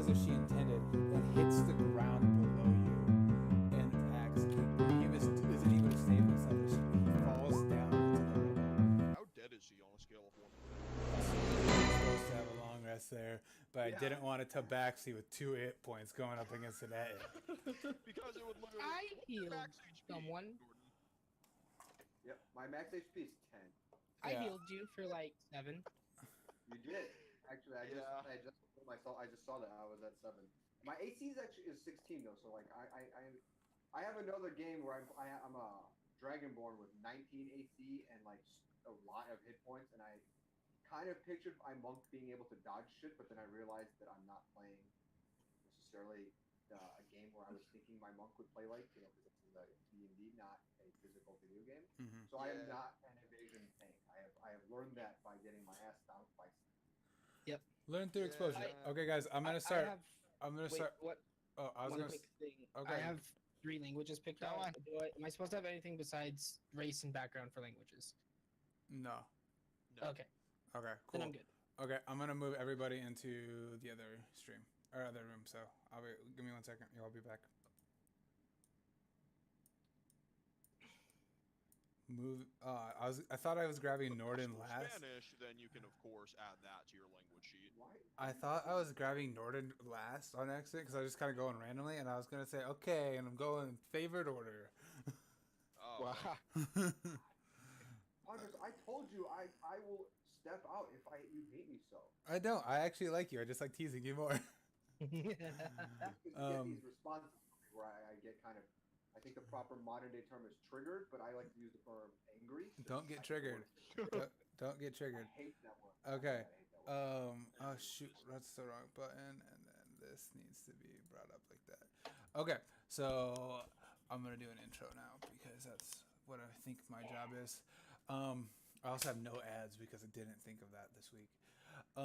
as she intended, then hits the ground below you and acts. Rahimus isn't able to save himself. He falls down into the rubble. How dead is he on a scale of 1 to 10? Supposed to have a long rest there, but I didn't want it to backseat with 2 hit points going up against an A. Because it would literally. I healed max HP, someone. Jordan. Yep, my max HP is 10. I Yeah. healed you for like 7. You did. Actually, I just told myself. I just saw that I was at 7. My AC is 16 though, so like I have another game where I'm a Dragonborn with 19 AC and like a lot of hit points, and I kind of pictured my monk being able to dodge shit, but then I realized that I'm not playing necessarily a game where I was thinking my monk would play like, because it's a D&D, not a physical video game. Mm-hmm. So I am not an evasion tank. I have learned that by getting my ass stomped by. Yep. Learn through exposure. Okay, guys, I'm gonna start. What? Oh, I was One gonna. quick thing. Okay. I have 3 languages picked out. Am I supposed to have anything besides race and background for languages? No. Okay. Okay. Cool. Then I'm good. Okay, I'm gonna move everybody into the other stream or other room. So give me 1 second. I'll be back. Move. I thought I was grabbing Norden last. Spanish, then you can of course add that to your language sheet. I thought I was grabbing Norden last on accident because I was just kind of going randomly, and I was gonna say okay, and I'm going in favored order. Oh, Wow. I told you I will step out if you hate me so. I don't. I actually like you. I just like teasing you more. You get these responses where I get kind of. I think the proper modern day term is triggered, but I like to use the term angry. Don't get triggered. Don't get triggered. I hate that word. Okay. Word. Oh shoot, that's the wrong button, and then this needs to be brought up like that. Okay, so I'm gonna do an intro now because that's what I think my job is. I also have no ads because I didn't think of that this week. I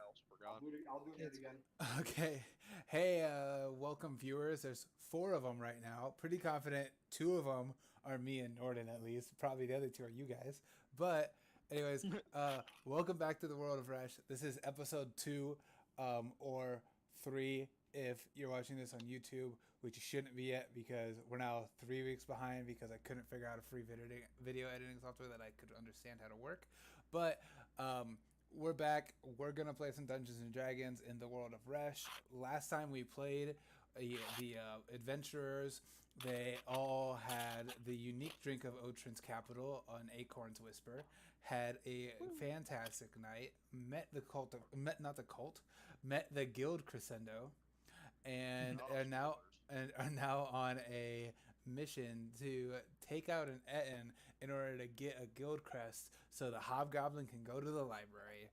also forgot. I'll do it again. Okay. Hey, welcome viewers. There's 4 of them right now. Pretty confident 2 of them are me and Norden at least. Probably the other 2 are you guys. But anyways, welcome back to the world of Resh. This is episode 2 or 3 if you're watching this on YouTube, which you shouldn't be yet because we're now 3 weeks behind because I couldn't figure out a free video editing software that I could understand how to work. But we're back. We're going to play some Dungeons & Dragons in the world of Resh. Last time we played the adventurers, they all had the unique drink of Otrin's capital, an Acorn's Whisper, had a fantastic night, met the guild crescendo, and are now on a mission to take out an Etten in order to get a guild crest so the hobgoblin can go to the library.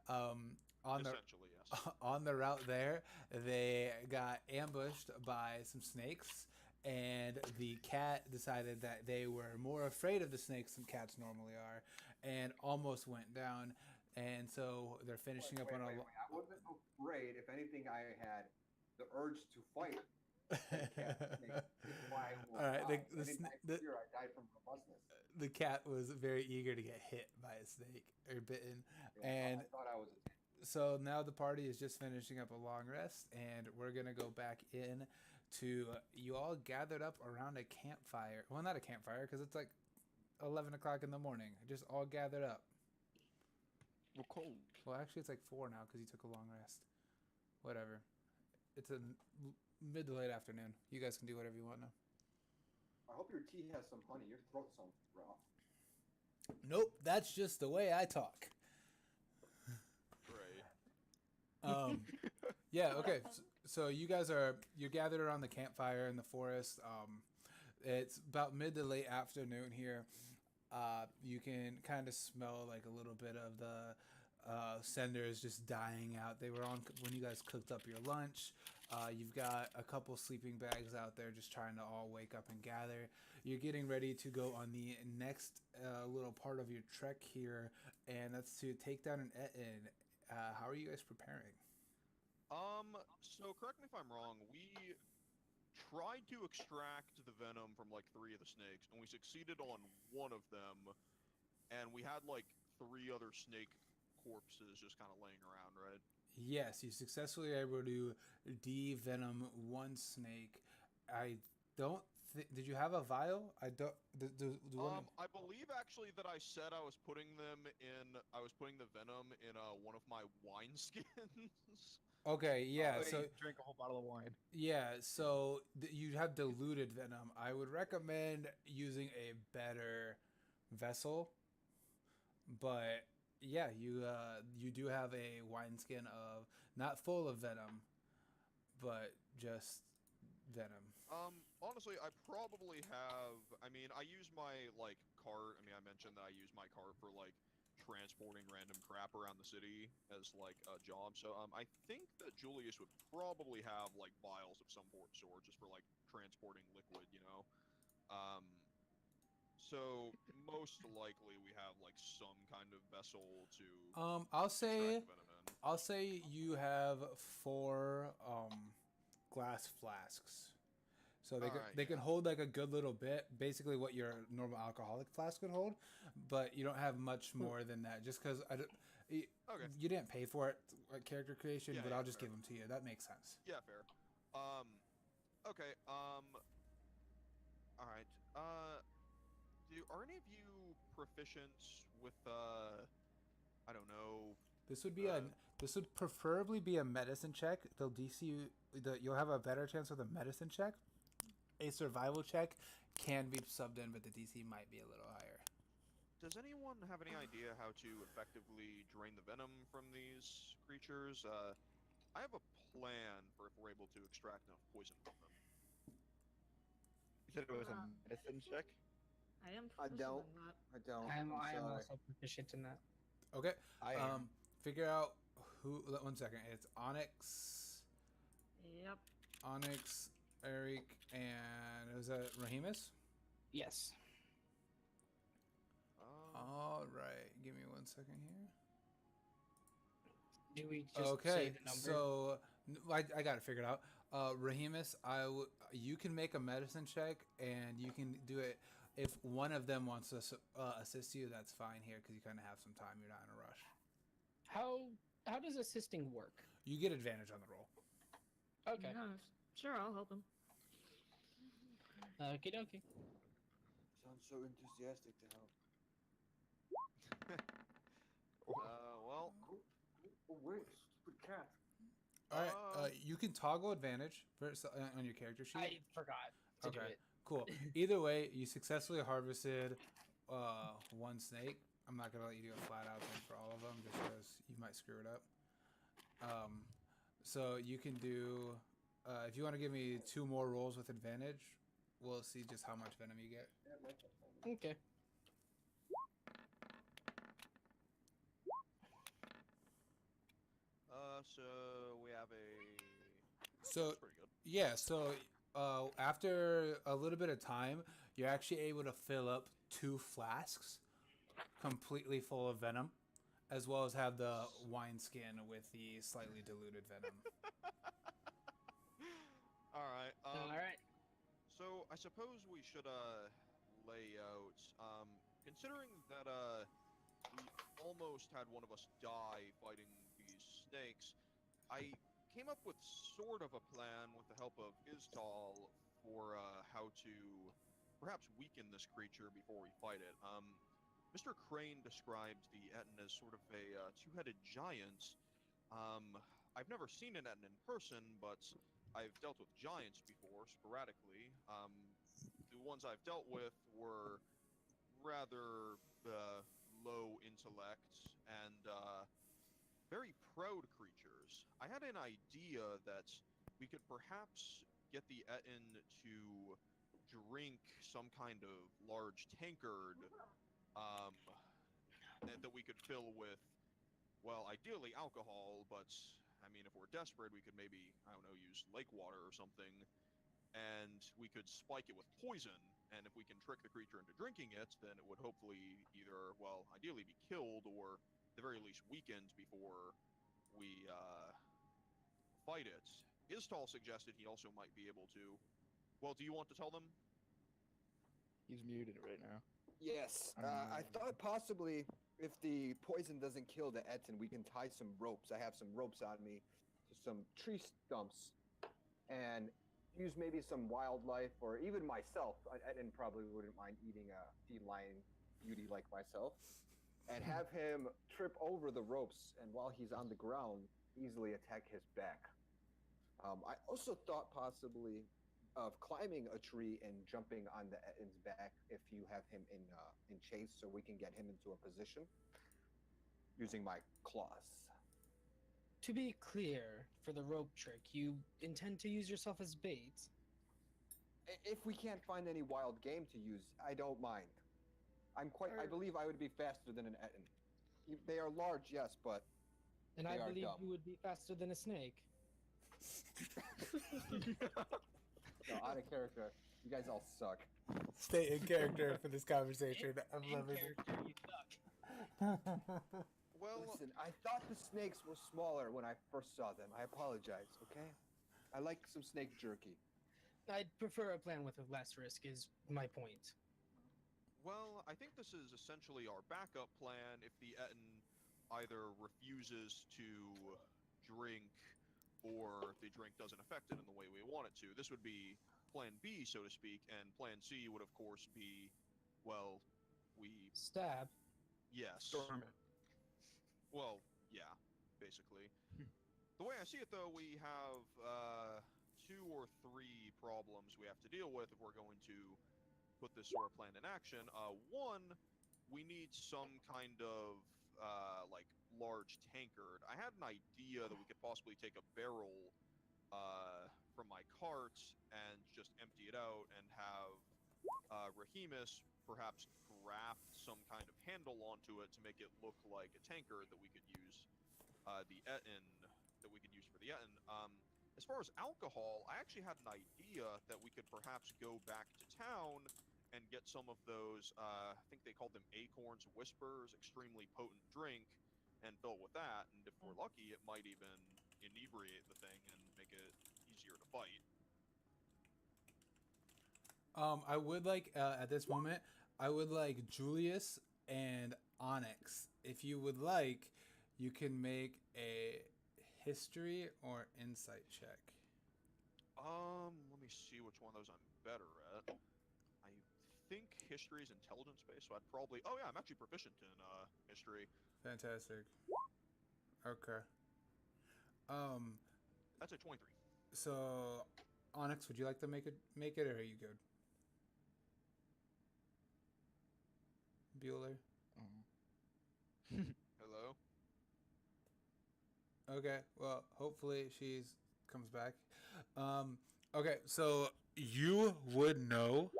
On the route there, they got ambushed by some snakes, and the cat decided that they were more afraid of the snakes than cats normally are, and almost went down. And so they're finishing up on a. I wasn't afraid. If anything, I had the urge to fight. All right, I died from robustness. The cat was very eager to get hit by a snake or bitten, and I thought I was. So now the party is just finishing up a long rest, and we're gonna go back in to you all gathered up around a campfire. Well, not a campfire because it's like 11 o'clock in the morning. Just all gathered up. We're cold. Well, actually, it's like 4 now because you took a long rest. Whatever. It's a mid to late afternoon. You guys can do whatever you want now. I hope your tea has some honey. Your throat sounds rough. Nope, that's just the way I talk. Right. Yeah, okay. So you guys you're gathered around the campfire in the forest. It's about mid to late afternoon here. You can kind of smell like a little bit of the cinders just dying out. They were on when you guys cooked up your lunch. You've got a couple sleeping bags out there just trying to all wake up and gather. You're getting ready to go on the next little part of your trek here, and that's to take down an Etten. How are you guys preparing? So correct me if I'm wrong, we tried to extract the venom from like 3 of the snakes, and we succeeded on 1 of them, and we had like 3 other snake corpses just kind of laying around, right? Yes, you successfully able to de-venom one snake. I don't did you have a vial? I don't. The one. I believe actually that I said I was putting them in. I was putting the venom in one of my wine skins. Okay, yeah. Oh, So you drink a whole bottle of wine. yeah, so you have diluted venom. I would recommend using a better vessel, but yeah, you do have a wineskin of not full of venom, but just venom. Honestly, I probably have. I mean, I use my like cart. I mean, I mentioned that I use my cart for like transporting random crap around the city as like a job. So I think that Julius would probably have like vials of some sort just for like transporting liquid. Um. So most likely we have like some kind of vessel to I'll extract say the venom in. I'll say you have four glass flasks. So All right, they can yeah. hold like a good little bit, basically what your normal alcoholic flask would hold, but you don't have much more than that. Just because you, Okay. you didn't pay for it at character creation, Yeah, but yeah, I'll just fair. give them to you. That makes sense. Yeah, fair. Um, okay. All right. Are any of you proficient with I don't know, This would be a uh, this would preferably be a medicine check. They'll DC you. You'll have a better chance with a medicine check. A survival check can be subbed in, but the DC might be a little higher. does anyone have any idea how to effectively drain the venom from these creatures? I have a plan for if we're able to extract enough poison from them. You said it was a Uh, medicine check? I am I proficient don't. in that. I don't. I am sorry. also proficient in that. Okay. I am. Figure out who. 1 second. It's Onyx, Yep. Eric, and is that Rahimus? Yes. All right. Give me 1 second here. Do we just say Okay. the number? So I got it figured out. Rahimus, you can make a medicine check, and you can do it if one of them wants to assist you. That's fine here because you kind of have some time. You're not in a rush. How does assisting work? You get advantage on the roll. Okay. Yeah, sure, I'll help him. Okie dokie. Sounds so enthusiastic to help. Well, Oh, wait, stupid cat. All right. You can toggle advantage on your character sheet. I forgot to do Okay. it. Cool. Either way, you successfully harvested one snake. I'm not gonna let you do a flat out thing for all of them, just because you might screw it up. So you can do, if you want to give me 2 more rolls with advantage, we'll see just how much venom you get. Okay. so we have a. So That's pretty good. yeah, so after a little bit of time, you're actually able to fill up 2 flasks completely full of venom, as well as have the wineskin with the slightly diluted venom. All right. All right. So I suppose we should lay out. Considering that we almost had one of us die fighting these snakes, I came up with sort of a plan with the help of Iz-Tal for how to perhaps weaken this creature before we fight it. Mr. Crane described the Etten as sort of a two-headed giant. I've never seen an Etten in person, but I've dealt with giants before, sporadically. The ones I've dealt with were rather low intellect and very proud creatures. I had an idea that we could perhaps get the Etten to drink some kind of large tankard um, that we could fill with, well, ideally alcohol, but I mean, if we're desperate, we could maybe, I don't know, use lake water or something, and we could spike it with poison. And if we can trick the creature into drinking it, then it would hopefully either, well, ideally be killed or at the very least weakened before we fight it. Iz-Tal suggested he also might be able to. Well, do you want to tell them? He's muted right now. Yes. I thought possibly if the poison doesn't kill the Etten, we can tie some ropes. I have some ropes on me to some tree stumps and use maybe some wildlife or even myself. Etten probably wouldn't mind eating a feline beauty like myself. And have him trip over the ropes and while he's on the ground, easily attack his back. I also thought possibly of climbing a tree and jumping on the Etten's back if you have him in chase, so we can get him into a position using my claws. To be clear, for the rope trick, you intend to use yourself as bait. If we can't find any wild game to use, I don't mind. I believe I would be faster than an Etten. They are large, yes, but And they I are believe dumb. you would be faster than a snake. No, out of character. You guys all suck. Stay in character for this conversation. I'm In loving character, you suck. it. Well, Listen, I thought the snakes were smaller when I first saw them. I apologize, okay? I like some snake jerky. I'd prefer a plan with less risk, is my point. well, I think this is essentially our backup plan if the Etten either refuses to drink or if the drink doesn't affect it in the way we want it to. This would be plan B, so to speak, and plan C would, of course, be, well, we... Stab. Yes. Storm it. Well, yeah, basically. The way I see it, though, we have 2 or 3 problems we have to deal with if we're going to put this sort of plan in action. One, we need some kind of, like, large tankard. I had an idea that we could possibly take a barrel from my cart and just empty it out and have Rahimus perhaps graft some kind of handle onto it to make it look like a tankard that we could use for the Etten. As far as alcohol, I actually had an idea that we could perhaps go back to town and get some of those, I think they called them Acorns Whispers, extremely potent drink, and fill it with that, and if we're lucky, it might even inebriate the thing and make it easier to fight. I would like at this moment, I would like Julius and Onyx. If you would like, you can make a history or insight check. Let me see which one of those I'm better at. I think history is intelligence based, so I'd probably... Oh yeah, I'm actually proficient in history. Fantastic. Okay. That's a 23. So Onyx, would you like to make it, or are you good? Bueller. Hello? Okay. Well, hopefully she's comes back. Okay. So you would know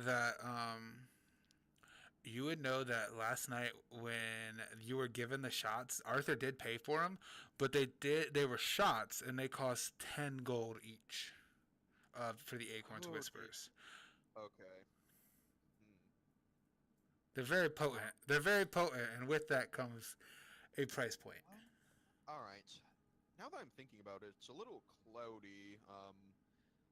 that last night when you were given the shots, Arthur did pay for them, but they were shots and they cost 10 gold each. For the Acorns Okay. Whispers. Okay. They're very potent, and with that comes a price point. Alright. Now that I'm thinking about it, it's a little cloudy.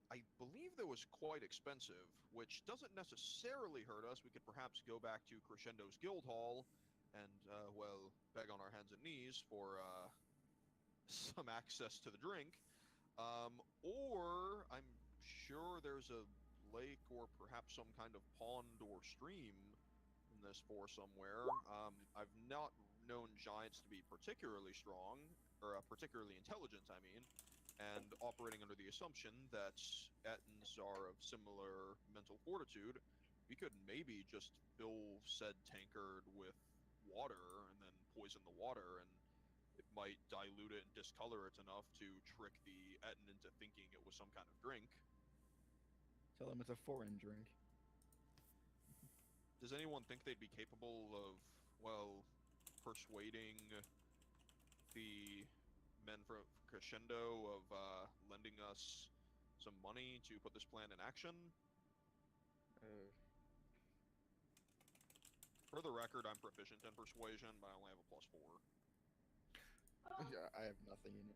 I believe that was quite expensive, which doesn't necessarily hurt us. We could perhaps go back to Crescendo's Guild Hall and, well, beg on our hands and knees for some access to the drink. Or I'm sure there's a lake or perhaps some kind of pond or stream in this forest somewhere. I've not known giants to be particularly strong, or particularly intelligent, I mean, and operating under the assumption that Ettins are of similar mental fortitude, we could maybe just fill said tankard with water and then poison the water, and it might dilute it and discolor it enough to trick the Ettin into thinking it was some kind of drink. Tell them it's a foreign drink. Does anyone think they'd be capable of, well, persuading the men from Crescendo of lending us some money to put this plan in action? For the record, I'm proficient in persuasion, but I only have a +4. Yeah, I have nothing in it.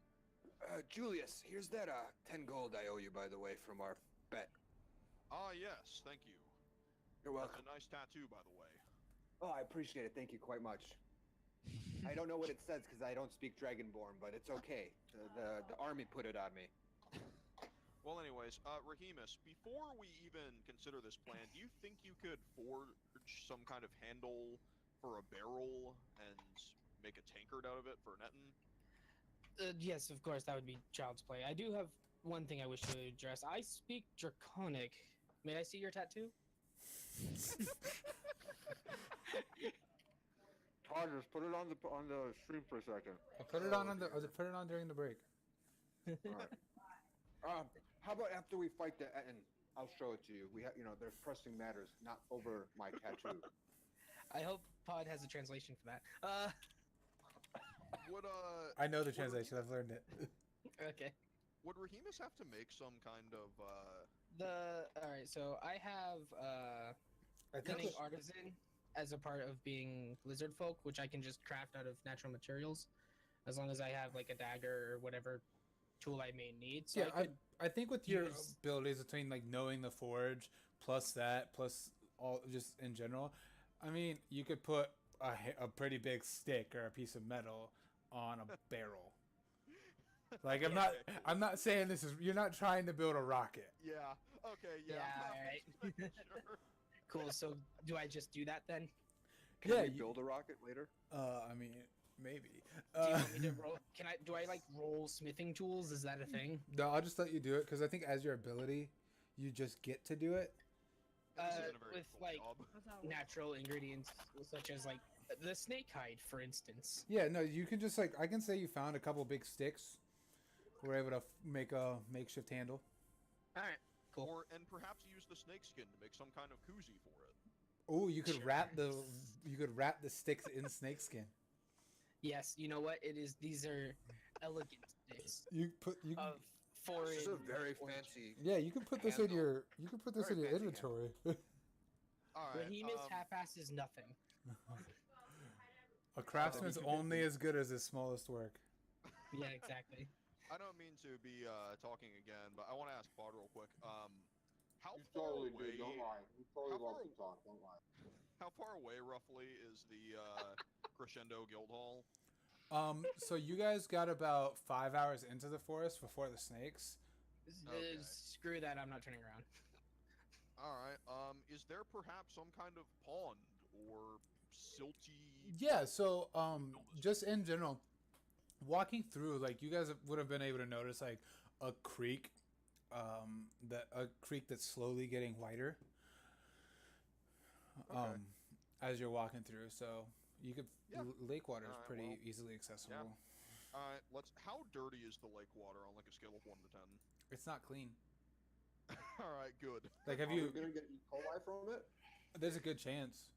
Julius, here's that 10 gold I owe you, by the way, from our bet. Ah, yes, thank you. You're That's welcome. a nice tattoo, by the way. Oh, I appreciate it. Thank you quite much. I don't know what it says because I don't speak Dragonborn, but it's okay. The army put it on me. Well, anyways, Rahimus, before we even consider this plan, do you think you could forge some kind of handle for a barrel and make a tankard out of it for netting? Yes, of course, that would be child's play. I do have one thing I wish to address. I speak Draconic. May I see your tattoo? Todd, just put it on the stream for a second. I'll put it on put it on during the break. All right. How about after we fight the Etten, I'll show it to you. There's pressing matters, not over my tattoo. I hope Pod has a translation for that. Would I know the translation. I've learned it. Okay. would Rahimus have to make some kind of All right, so I have I think cunning artisan as a part of being lizard folk, which I can just craft out of natural materials, as long as I have like a dagger or whatever tool I may need. So yeah, I think with your use- abilities between like knowing the forge plus that plus all just in general, I mean you could put a pretty big stick or a piece of metal on a barrel. Like I'm not saying this is you're not trying to build a rocket. yeah, okay, yeah. Yeah, alright. Sure. Cool. So do I just do that then? Can Yeah, we you- build a rocket later? I mean maybe. Do you want me to roll? Do I like roll smithing tools? Is that a thing? No, I'll just let you do it because I think as your ability, you just get to do it. This isn't a very With difficult like job. That's how it works. natural ingredients such as like the snake hide, for instance. Yeah, no, you can just like I can say you found a couple big sticks. We're able to make a makeshift handle. All right. Cool. And perhaps use the snake skin to make some kind of koozie for it. Oh, you could Sure. wrap the sticks in snakeskin. Yes. You know what? It is. These are elegant sticks You of foreign. This is a very origin. fancy. yeah, you can put this in handle. your Very fancy inventory. All right. Rahimus half-ass is nothing. A craftsman's only as good as his smallest work. Yeah, exactly. I don't mean to be talking again, but I want to ask Pod real quick. How You far totally away? do. Don't lie. You totally How love far- to talk. Don't lie. How far away, roughly, is the Crescendo Guild Hall? So you guys got about 5 hours into the forest before the snakes. Okay. Screw that. I'm not turning around. All right. Is there perhaps some kind of pond or silty? Yeah, so just in general, walking through, like you guys would have been able to notice like a creek, a creek that's slowly getting wider. Okay. As you're walking through, so you could Yeah. lake water is Alright, pretty well, easily accessible. All right. How dirty is the lake water on like a scale of 1 to 10? It's not clean. All right. Good. Like have Are you? we gonna get E. coli from it? There's a good chance.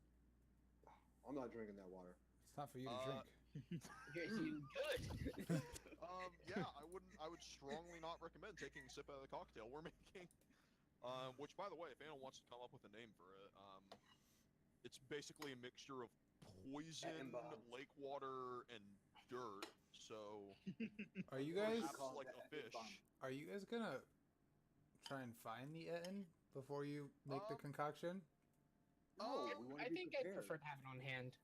I'm not drinking that water. It's not for you to drink. You good? Yeah. I would strongly not recommend taking a sip out of the cocktail we're making. Which, by the way, if anyone wants to come up with a name for it, it's basically a mixture of poison, Bomb. lake water, and dirt. So Are you guys? perhaps call it like the a Etten fish. bomb. Are you guys gonna try and find the Etten before you make the concoction? Oh, we wanna I be think I'd prepared. prefer to have it on hand.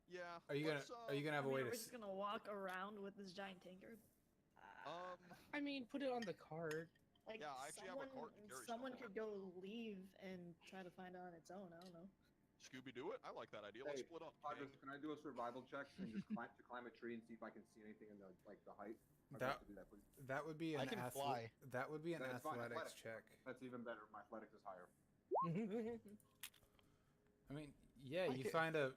Yeah. Are you let's, gonna have a I mean, way are to? we just gonna walk around with this giant tankard? I mean, put it on the card. Like Yeah, I actually have a someone, cart to carry someone stuff could go leave and try to find it on its own. I don't know. Scooby Doo it. I like that idea. Let's Hey, split up. Padres, gang. can I do a survival check and just climb a tree and see if I can see anything in the height? I'd That- like to do that, please. That would be an I can fly. That would be an Then it's fine, athletics athletics. check. That's even better. My athletics is higher. I mean, yeah, you find a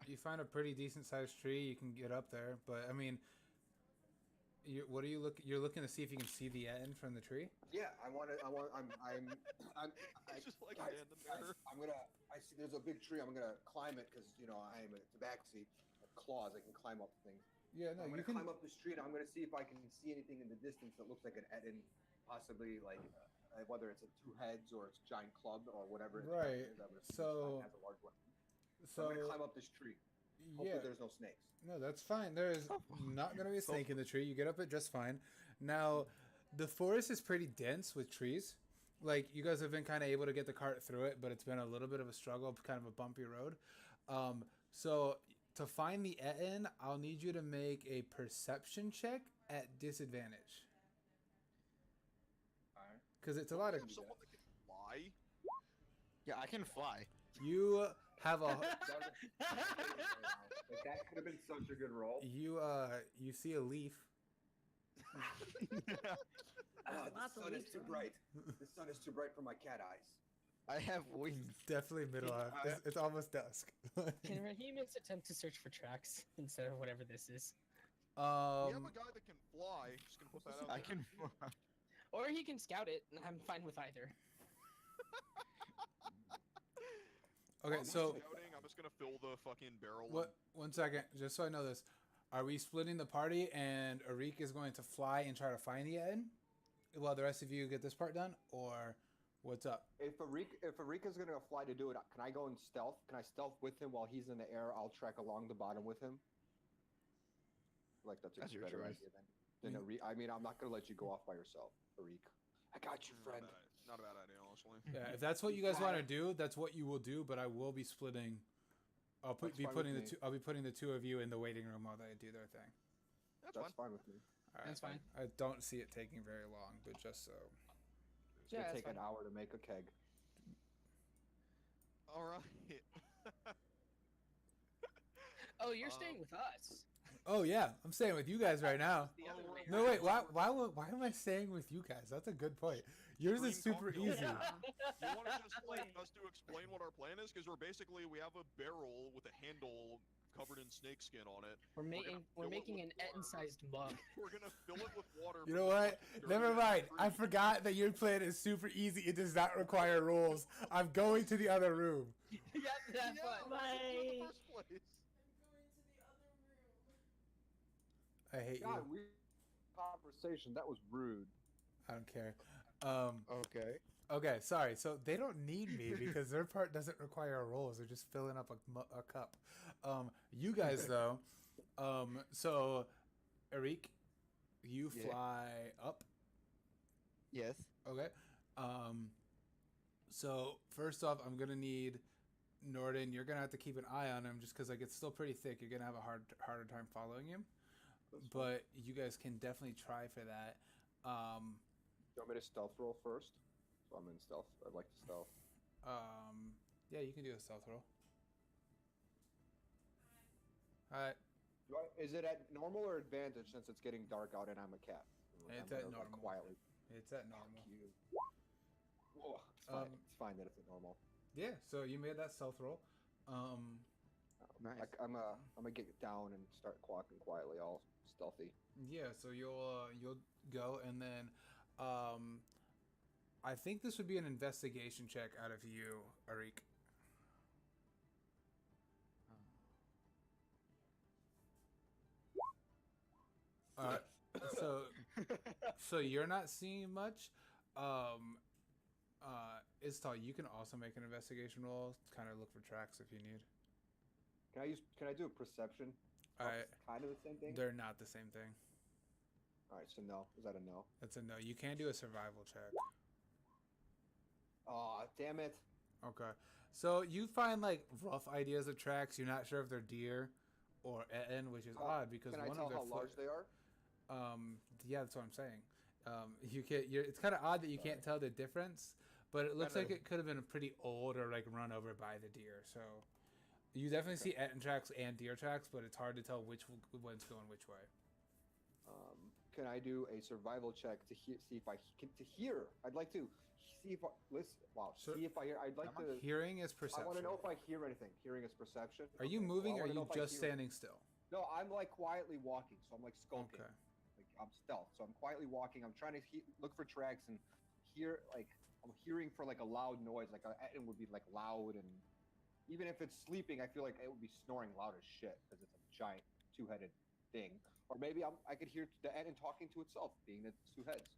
pretty decent sized tree. You can get up there, but I mean, what are you look? You're looking to see if you can see the end from the tree. Yeah, I'm It's just like guys, standing guys, there. I see there's a big tree. I'm gonna climb it because I am a tabaxi. I have claws. I can climb up things. Yeah, no, I'm you gonna can. climb up this tree and I'm gonna see if I can see anything in the distance that looks like an Etten, possibly like whether it's a two heads or it's a giant club or whatever. Its Right, weapon is. I would assume so- it has a large weapon. So I'm gonna climb up this tree. Hopefully yeah, there's no snakes. no, that's fine. There is not going to be a snake in the tree. You get up it just fine. Now, the forest is pretty dense with trees. like you guys have been kind of able to get the cart through it, but it's been a little bit of a struggle, kind of a bumpy road. So to find the Etten, I'll need you to make a perception check at disadvantage. Alright. Because it's a lot of. Have someone that can fly. Yeah, I can fly. You have a. Like, that could have been such a good roll. You see a leaf. Lots The of sun is leaves too around. bright. The sun is too bright for my cat eyes. I have wings. Definitely middle of. It's almost dusk. Can Rahimus attempt to search for tracks instead of whatever this is? We have a guy that can fly. Just gonna put that out I there. can fly. Or he can scout it, and I'm fine with either. Okay, While so he's scouting, I'm just gonna fill the fucking barrel. what? 1 second, just so I know this. Are we splitting the party and Arik is going to fly and try to find the Ed while the rest of you get this part done, or what's up? If Arika's gonna fly to do it, can I go in stealth? Can I stealth with him while he's in the air? I'll trek along the bottom with him. Like that's That's a your better choice. idea than Arik. I mean, I'm not gonna let you go off by yourself, Arik. I got you, friend. Not a bad idea, honestly. Yeah, if that's what you guys want to do, that's what you will do. But I will be splitting. I'll That's be fine putting with the me. two. I'll be putting the two of you in the waiting room while they do their thing. That's That's fine. fine with me. All right, That's fine. I don't see it taking very long, but just so. It's Yeah, gonna that's take an fine. hour to make a keg. All right. Oh, you're staying with us. Oh yeah, I'm staying with you guys right now. The other way No around. wait, why am I staying with you guys? That's a good point. Yours is Green super cocktail. easy. You want to just like Wait. us to explain what our plan is? Because we have a barrel with a handle covered in snakeskin on it. We're making fill it making with an water. Etten-sized mug. We're gonna fill it with water. You know what? Never mind. I forgot that your plan is super easy. It does not require rules. I'm going to the other room. Yeah, that's fun. In the first place. I hate God, you. we conversation. That was rude. I don't care. Okay. Okay, sorry. So they don't need me because their part doesn't require rules. They're just filling up a cup. You guys though. So, Arik, you Yeah. fly up. Yes. Okay. So first off, I'm gonna need Norden. You're gonna have to keep an eye on him just because like it's still pretty thick. You're gonna have a harder time following him. But you guys can definitely try for that. Do you want me to stealth roll first? So I'm in stealth. I'd like to stealth. Yeah, you can do a stealth roll. All right. Is it at normal or advantage since it's getting dark out and I'm a cat? It's I'm at gonna, like, normal. quietly. It's at normal. Fuck you. Whoa, it's fine. It's fine that it's at normal. Yeah. So you made that stealth roll. Nice. I'm gonna get down and start walking quietly, all stealthy. Yeah. So you'll go and then I think this would be an investigation check out of you, Arik. So you're not seeing much. Iz-Tal, you can also make an investigation roll. Kind of look for tracks if you need. Can I do a perception? Alright. Kind of the same thing. They're not the same thing. All right, so no. Is that a no? That's a no. You can do a survival check. Oh, damn it! Okay. So you find like rough ideas of tracks. You're not sure if they're deer or Etten, which is odd because Can I one tell of their how large they are? Yeah, that's what I'm saying. It's kind of odd that you can't tell the difference, but it looks like it could have been pretty old or like run over by the deer. So you definitely see Etten tracks and deer tracks, but it's hard to tell which one's going which way. Can I do a survival check to see if I can hear? I'd like to see if I listen. Wow, So- see if I hear. I'd like to. Hearing is I perception. want to know if I hear anything. Hearing is perception. Are you Okay, moving or well, I are wanna know you if I just hear- standing still? No, I'm like quietly walking, so I'm like skulking. Okay. Like I'm stealth, so I'm quietly walking. I'm trying to look for tracks and hear like I'm hearing for like a loud noise, like it would be like loud, and even if it's sleeping, I feel like it would be snoring loud as shit because it's a giant two-headed thing. Or maybe I could hear the Eden talking to itself, being the two heads.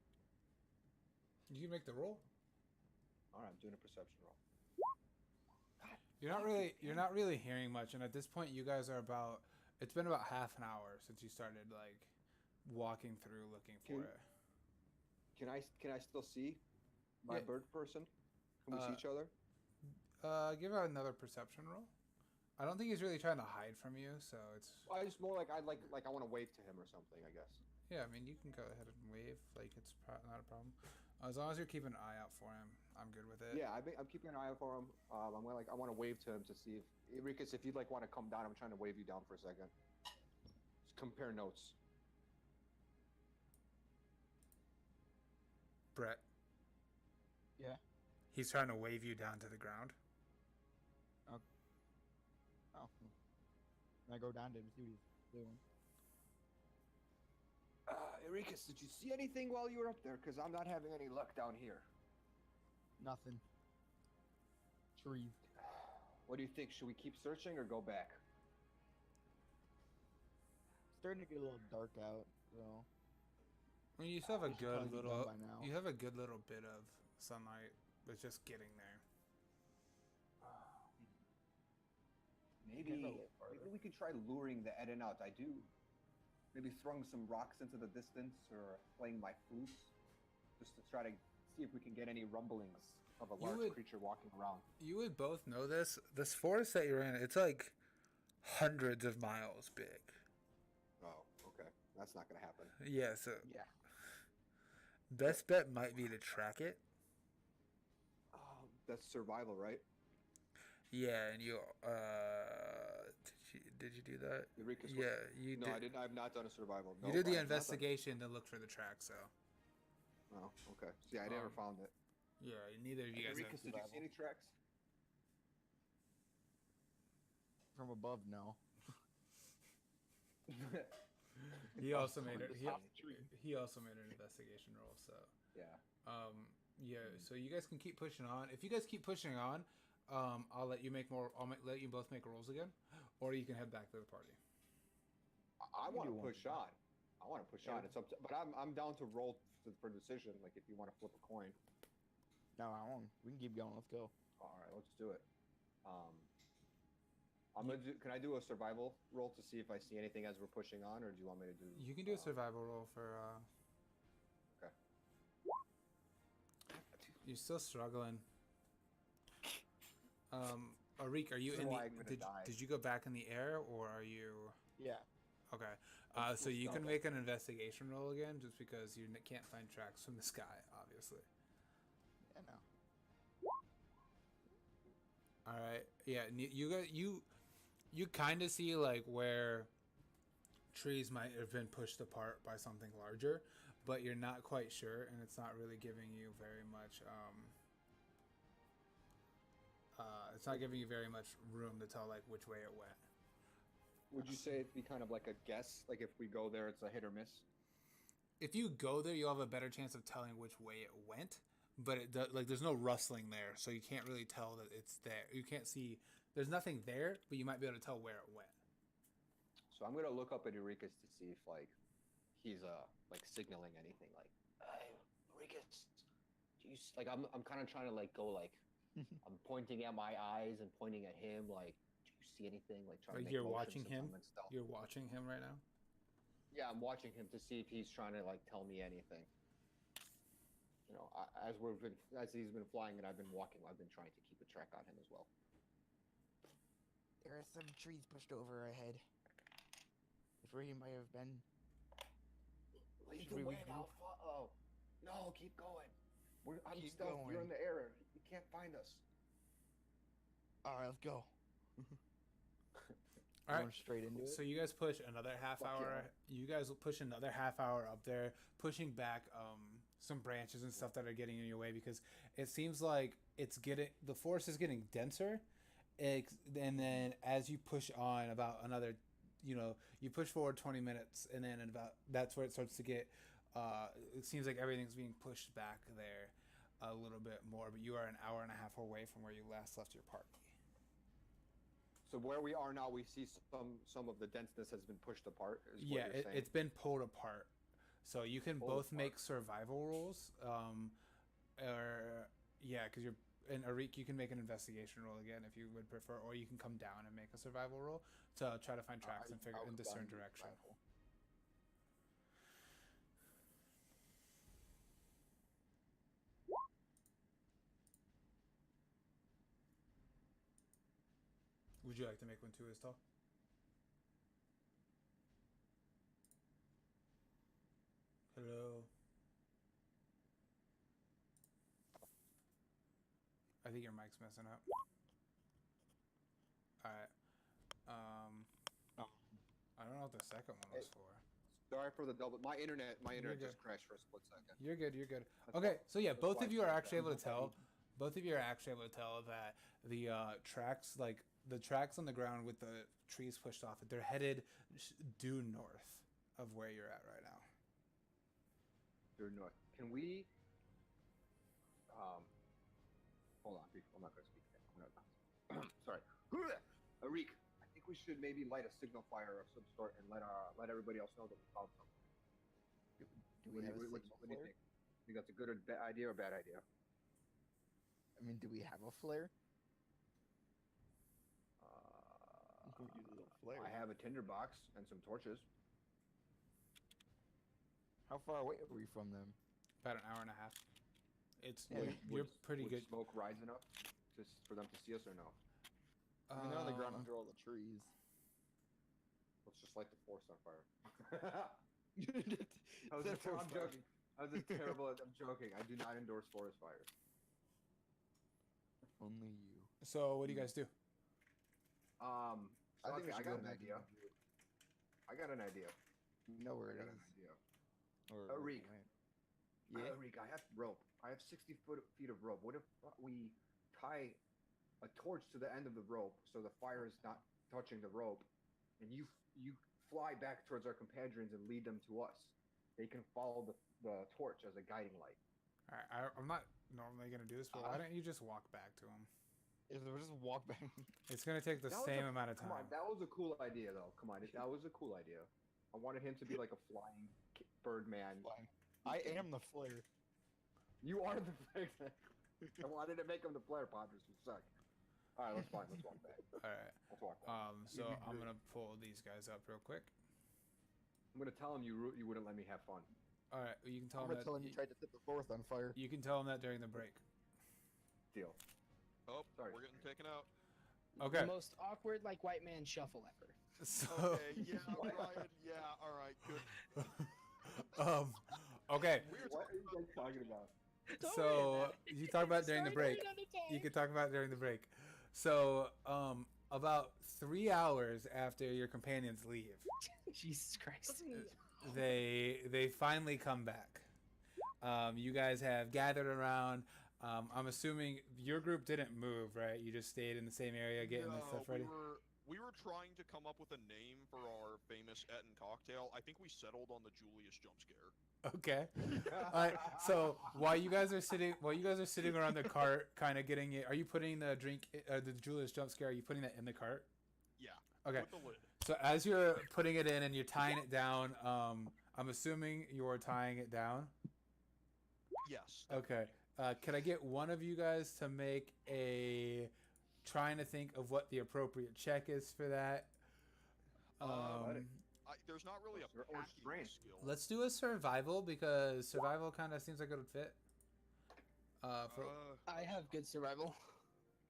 You can make the roll. All right, I'm doing a perception roll. You're not really hearing much, and at this point, you guys are about. It's been about half an hour since you started like walking through looking for it. Can I still see? my Yeah. bird person? Can we see each other? Give out another perception roll. I don't think he's really trying to hide from you, so it's. I just more like I want to wave to him or something. I guess. Yeah, I mean, you can go ahead and wave. Like, it's not a problem. As long as you're keeping an eye out for him, I'm good with it. Yeah, I'm keeping an eye out for him. I want to wave to him to see if Enriquez, if you'd want to come down. I'm trying to wave you down for a second. Just compare notes. Brett. Yeah. He's trying to wave you down to the ground. Oh. And I go down to him, see what he's doing. Enriquez, did you see anything while you were up there? Because I'm not having any luck down here. Nothing. Trees. What do you think? Should we keep searching or go back? Starting to get a little dark out, so. I mean, you still have a We should good probably be little. done by now. You have a good little bit of sunlight. It's just getting there. Maybe we could try luring the Eden out. I do. Maybe throwing some rocks into the distance or playing my flute, just to try to see if we can get any rumblings of a large creature walking around. You would both know this. This forest that you're in, it's like hundreds of miles big. Oh, okay. That's not gonna happen. Yeah, so Yeah. best bet might be to track it. That's survival, right? Yeah, and you did you do that? Enriquez, Yeah, you no, did. I didn't. I've not done a survival. You Nope, did I the have not done- investigation to look for the track, so Oh, okay. See, I never found it. yeah, neither of you guys Enriquez, have. did you see any tracks? From above, no. He also made it. The top tree. He also made an investigation roll, so. Yeah. Yeah, so you guys can keep pushing on. If you guys keep pushing on, I'll let you make more. Let you both make rolls again, or you can head back to the party. I We want to do one. push on. I want to push on. It's up to, but I'm down to roll for decision. Like if you want to flip a coin. No, I won't. We can keep going. Let's go. All right, let's do it. I'm gonna do. Can I do a survival roll to see if I see anything as we're pushing on, or do you want me to do? You can do a survival roll for. Okay. You're still struggling. Arik, are you This is in the? why I'm gonna die. Did you go back in the air, or are you? Yeah. Okay. So you can make an investigation roll again, just because you can't find tracks from the sky, obviously. Yeah, no. All right. Yeah. You kind of see like where trees might have been pushed apart by something larger, but you're not quite sure, and it's not really giving you very much. It's not giving you very much room to tell like which way it went. Would you say it'd be kind of like a guess? Like if we go there, it's a hit or miss? If you go there, you'll have a better chance of telling which way it went. But like there's no rustling there, so you can't really tell that it's there. You can't see. There's nothing there, but you might be able to tell where it went. So I'm gonna look up at Enriquez to see if like he's like signaling anything. Like, hey, Enriquez, do you like I'm kind of trying to like go like I'm pointing at my eyes and pointing at him. Like, do you see anything? Like trying to make You're motions watching of him. some and stuff. You're watching him right now. Yeah, I'm watching him to see if he's trying to like tell me anything. You know, as he's been flying and I've been walking, I've been trying to keep a track on him as well. There are some trees pushed over ahead. That's where he might have been. Lead Should the we way regroup? now. Oh, no, keep going. I'm Keep stealth. You're going. in the air. You can't find us. Alright, let's go. All right. Going straight into it. So you guys push another half Fuck hour. You guys will push another half hour up there, pushing back some branches and stuff that are getting in your way, because it seems like the forest is getting denser, and then as you push on about another, you push forward 20 minutes, and then that's where it starts to get. It seems like everything's being pushed back there a little bit more, but you are an hour and a half away from where you last left your party. So where we are now, we see some of the denseness has been pushed apart. Is Yeah, what you're saying. it's been pulled apart. So you can Pulled both apart. make survival rolls. Because you're in Arik, you can make an investigation roll again if you would prefer, or you can come down and make a survival roll to try to find tracks and discern direction. you like to make one too, Iz-Tal? Hello. I think your mic's messing up. All right. I don't know what the second one was for. Sorry for the double. My internet You're good. just crashed for a split second. You're good. You're good. That's Okay, why- so yeah, that's both why of I you are said actually that. able to tell. Both of you are actually able to tell that the tracks, like the tracks on the ground with the trees pushed off it, they're headed due north of where you're at right now. Due north. Can we? Hold on. I'm not gonna speak. I'm gonna. Sorry. Arik, I think we should maybe light a signal fire of some sort and let everybody else know that we found something. Do we have a What signal do you flare? think? Think that's a good or bad idea or bad idea? I mean, do we have a flare? Uh, We could use a little flare. I have a tinder box and some torches. How far away are we from them? About an hour and a half. It's Yeah, you're pretty would good. Smoke rise enough for them to see us or no? I mean, they're on the ground Um, under all the trees. Let's just light the forest on fire. I'm I'm joking. I was just terrible. I'm joking. I do not endorse forest fires. Only you. So what do you guys do? So I think we okay, I should go got an back idea. I got an idea. You know where I it got is. an idea. Or Arik. Yeah. Arik, I have rope. I have 60 feet of rope. What if we tie a torch to the end of the rope so the fire is not touching the rope, and you fly back towards our compatriots and lead them to us? They can follow the torch as a guiding light. All right, I'm not normally gonna do this, but why don't you just walk back to him? If we just walk back. It's gonna take the That was same a- amount of Come time. on, that was a cool idea, though. Come on, that was a cool idea. I wanted him to be like a flying birdman. I am the flare. You are the I wanted to make him the player, Padres. You suck. All right, let's walk back. All right. Let's walk back. So I'm gonna pull these guys up real quick. I'm gonna tell him you wouldn't let me have fun. All right, you can tell I'm them gonna that. tell him you tried to set the forest on fire. You can tell them that during the break. Deal. Oh, Sorry. we're getting taken out. Okay. The most awkward, like, white man shuffle ever. So. Okay, yeah, Ryan, yeah, alright, good. Okay. What are you guys talking about? Don't worry So about it. you talk about during the Sorry, break. don't undertake. You can talk about it during the break. So about 3 hours after your companions leave, Jesus Christ. they finally come back. You guys have gathered around. I'm assuming your group didn't move, right? You just stayed in the same area getting the stuff ready. We were trying to come up with a name for our famous Etten cocktail. I think we settled on the Julius jump scare. Okay. All right. So while you guys are sitting around the cart, kind of getting it, are you putting the drink, the Julius jump scare? Are you putting that in the cart? Yeah. Okay. With the lid. So as you're putting it in and you're tying it down, I'm assuming you're tying it down. Yes. Okay. Could I get one of you guys to make trying to think of what the appropriate check is for that? There's not really a Or packing strain. skill. Let's do a survival because survival kind of seems like it would fit. I have good survival.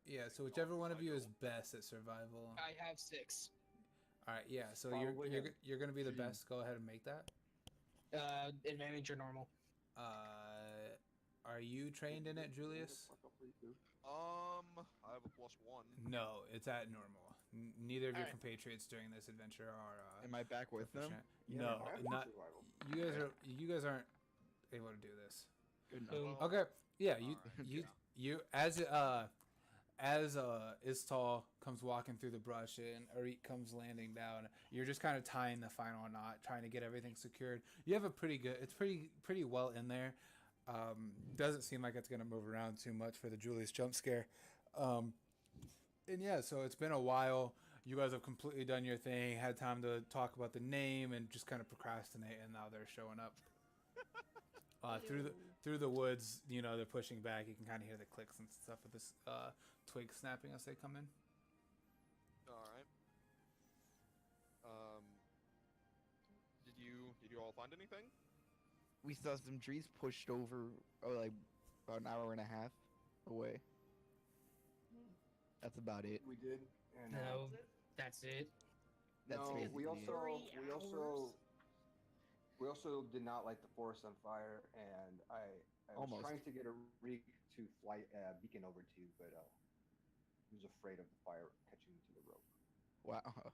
Yeah, so whichever one of you is best at survival. I have 6. All right, yeah. So Probably him. you're gonna be the best. Go ahead and make that. Advantage or normal. Are you trained in it, Julius? I have a +1. No, it's at normal. Neither of your Alright. compatriots during this adventure are. Am I back with them? proficient. Yeah, No, I have not survival. you guys aren't able to do this. Good enough. Boom. Okay, yeah, Alright, you as Iz-Tal comes walking through the brush and Arik comes landing down, you're just kind of tying the final knot, trying to get everything secured. You have it's pretty well in there. Doesn't seem like it's gonna move around too much for the Julius jump scare. And yeah, so it's been a while. You guys have completely done your thing, had time to talk about the name and just kind of procrastinate, and now they're showing up. Through the woods, you know, they're pushing back. You can kind of hear the clicks and stuff of this twig snapping as they come in. Alright. Did you all find anything? We saw some trees pushed over, like about an hour and a half away. That's about it. We did. And No, that's it. That's no, basically it. we also did not light the forest on fire, and I was Almost. trying to get a reek to fly beacon over to you, but he was afraid of the fire catching to the rope. Wow.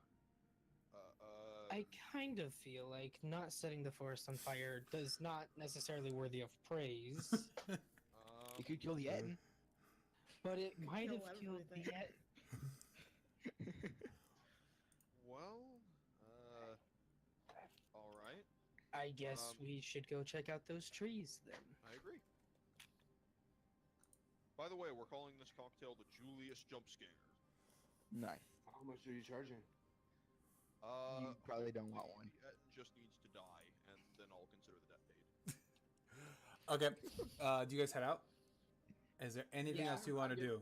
I kind of feel like not setting the forest on fire does not necessarily worthy of praise, You could kill the Etten. but it Could might kill have killed the everything. well, all right. I guess we should go check out those trees then. I agree. By the way, we're calling this cocktail the Julius Jump Scare. Nice. How much are you charging? You probably don't want one. The Etten just needs to die, and then I'll consider the debt paid. Okay. Do you guys head out? Is there anything Yeah, else you want to I'm do?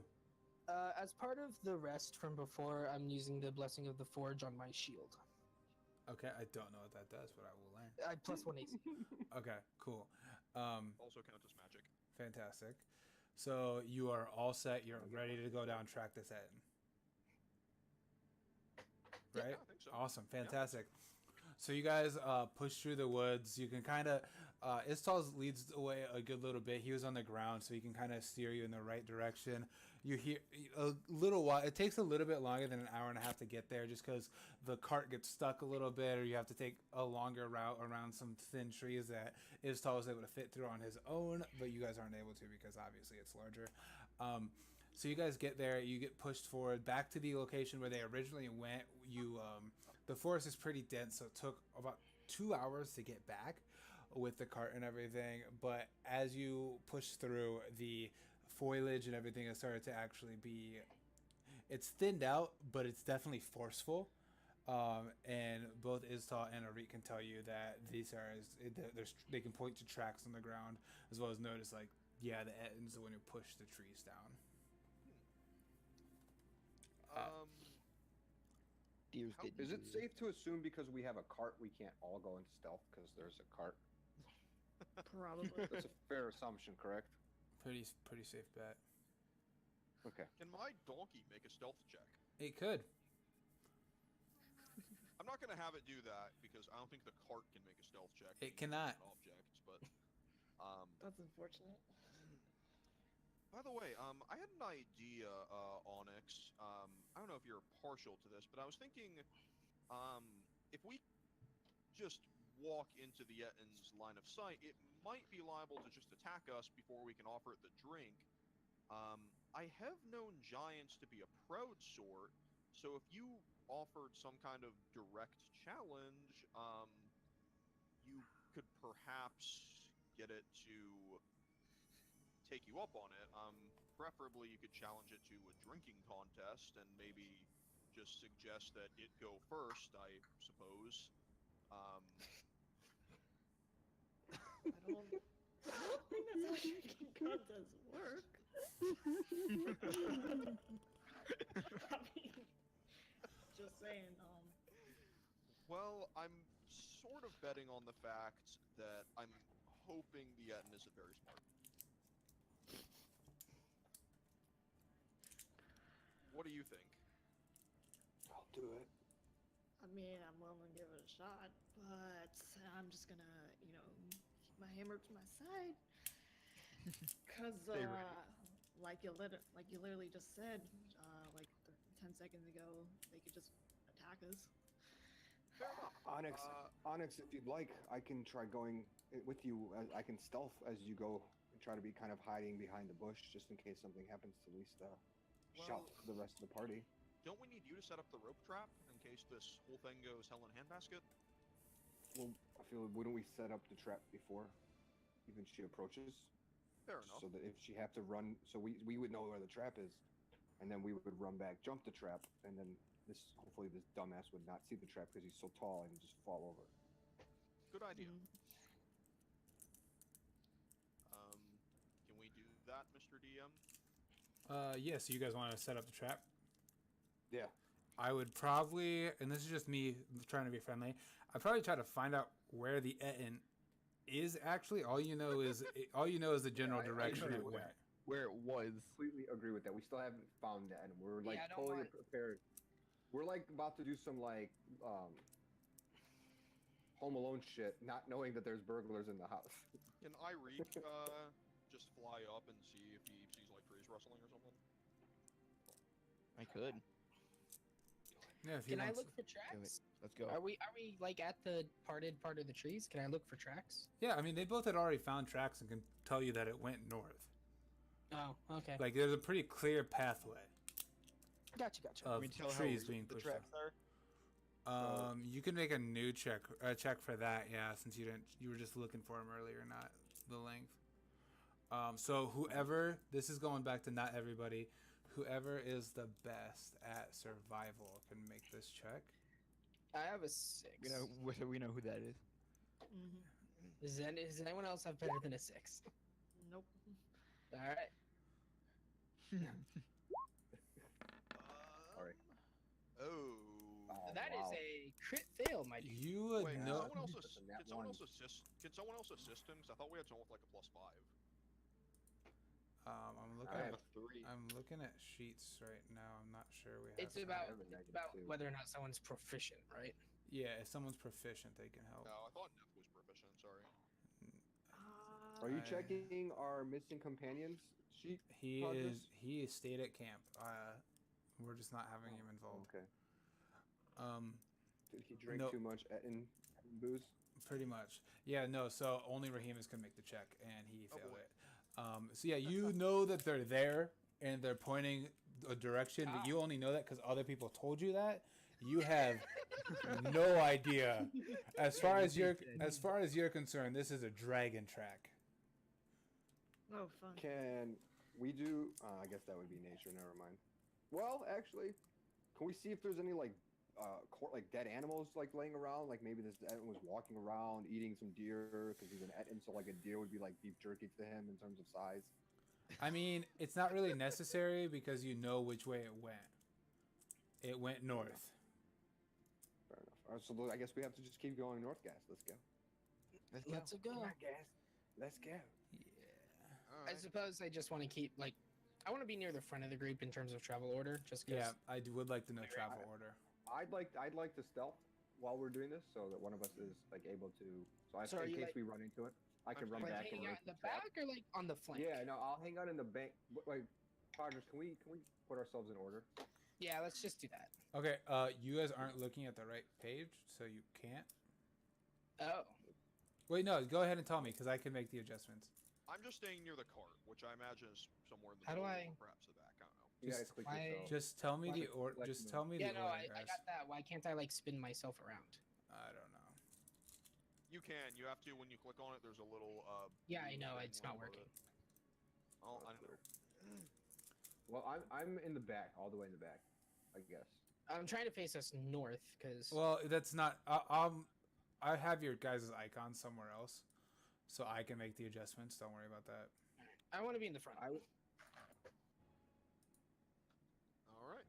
As part of the rest from before, I'm using the Blessing of the Forge on my shield. Okay, I don't know what that does, but I will learn. I plus 1 AC. Okay, cool. Also counts as magic. Fantastic. So you are all set. You're ready to go down track this Etten. Right? Yeah, I think so. Awesome. Fantastic. So you guys push through the woods. You can kind of Iz-Tal leads the way a good little bit. He was on the ground, so he can kind of steer you in the right direction. You hear a little while. It takes a little bit longer than an hour and a half to get there, just because the cart gets stuck a little bit, or you have to take a longer route around some thin trees that Iz-Tal was able to fit through on his own, but you guys aren't able to because obviously it's larger. So you guys get there. You get pushed forward back to the location where they originally went. The forest is pretty dense, so it took about 2 hours to get back with the cart and everything. But as you push through, the foliage and everything has started to actually be, it's thinned out, but it's definitely forceful. And both Iz-Tal and Arit can tell you that these are, they can point to tracks on the ground, as well as notice, like, yeah, the Etten's the one who pushed the trees down. Deers How- didn't Is it do safe to assume because we have a cart we can't all go into stealth because there's a cart? Probably. That's a fair assumption, correct? Pretty safe bet. Okay. Can my donkey make a stealth check? It could. I'm not gonna have it do that because I don't think the cart can make a stealth check. It being cannot. an object, but That's unfortunate. by the way, I had an idea, Onyx. I don't know if you're partial to this, but I was thinking, if we just walk into the Etten's line of sight, it might be liable to just attack us before we can offer it the drink. I have known giants to be a proud sort, so if you offered some kind of direct challenge, you could perhaps get it to take you up on it. Preferably you could challenge it to a drinking contest and maybe just suggest that it go first, I suppose. I don't think that's how drinking contests work. I mean, just saying. Well, I'm sort of betting on the fact that I'm hoping the Etten isn't very smart. What do you think? I'll do it. I mean, I'm willing to give it a shot, but I'm just gonna, keep my hammer to my side. Cause, Stay ready. like you literally just said, like 10 seconds ago, they could just attack us. Fair enough. Onyx, if you'd like, I can try going with you. I can stealth as you go and try to be kind of hiding behind the bush just in case something happens to at least shout to the rest of the party. Don't we need you to set up the rope trap in case this whole thing goes hell in a handbasket? Well, I feel wouldn't we set up the trap before even she approaches? Fair enough. So that if she have to run, so we would know where the trap is, and then we would run back, jump the trap, and then hopefully this dumbass would not see the trap because he's so tall and just fall over. Good idea. Mhm. Can we do that, Mr. DM? Yeah, so you guys want to set up the trap? Yeah. I would probably, and this is just me trying to be friendly, I'd probably try to find out where the Etten is actually. All you know is the general I direction agree it with went. that. Where it was. Completely agree with that. We still haven't found that, and we're like Yeah, I don't totally want- prepared We're like about to do some like Home Alone shit, not knowing that there's burglars in the house. Can Ireek just fly up and see if he sees like trees rustling or something? I could. Yeah, if he Can I wants. look for Do it. tracks? Let's go. Are we like at the parted part of the trees? Can I look for tracks? Yeah, I mean, they both had already found tracks and can tell you that it went north. Oh, okay. Like, there's a pretty clear pathway Gotcha. of Can we tell how trees recent being the pushed tracks off. are? You can make a new check for that, yeah, since you were just looking for them earlier, not the length. So whoever, this is going back to not everybody, whoever is the best at survival can make this check. I have a 6. We know who that is. Mm-hmm. Does anyone else have better than a 6? Nope. All right. All right. Oh. Oh, That is wow. a crit fail, my dude. You would Wait, know. someone else That's a nat can someone one. else assist? Can someone else assist him? 'Cause I thought we had someone with like a +5. I'm looking at sheets right now. I'm not sure we have. It's some. about have a -2. whether or not someone's proficient, right? Yeah, if someone's proficient, they can help. No, I thought Neff was proficient. Sorry. Are you I- checking our missing companions sheet? Progress? He stayed at camp. We're just not having him involved. Okay. Um, Did he drink No. too much Etten booze? pretty much. Yeah, no. So only Rahimus can make the check, and he Oh, failed boy. it. So yeah, you know that they're there and they're pointing a direction, but you only know that because other people told you that. You have no idea. As far as you're concerned, this is a dragon track. Oh, fun. Can we do? I guess that would be nature. Never mind. Well, actually, can we see if there's any like dead animals like laying around? Like maybe this Etten was walking around eating some deer because he's an Etten, so like a deer would be like beef jerky to him in terms of size. I mean, it's not really necessary because you know which way it went. It went north. Fair enough. All right, so I guess we have to just keep going north, guys. Let's go. Let's go. Come on, guys. Let's go. All I right. suppose I just want to keep like I want to be near the front of the group in terms of travel order, just because. Yeah, would like to know travel order. I'd like to stealth while we're doing this, so that one of us is like able to. So, So are in you, case like- we run into it, I can run Like back and hanging run out in the into trap. back or like on the flank? Yeah, no, I'll hang out in the bank. Wait, Progress, can we put ourselves in order? Yeah, let's just do that. Okay, you guys aren't looking at the right page, so you can't. Oh. Wait, no, go ahead and tell me because I can make the adjustments. I'm just staying near the cart, which I imagine is somewhere in the How do middle I- or perhaps the back. I don't know. You guys Just- click why- yourself. Just tell me the Like- order. like Just no. tell me Yeah, the no, order, I guys. got that. Why can't I like spin myself around? I don't know. You can. You have to when you click on it. There's a little. Yeah, I blue know thing it's right not above working. it. Oh, I know. Well, I'm in the back, all the way in the back, I guess. I'm trying to face us north because. Well, that's not. I have your guys' icon somewhere else, so I can make the adjustments. Don't worry about that. I want to be in the front. I would. All right.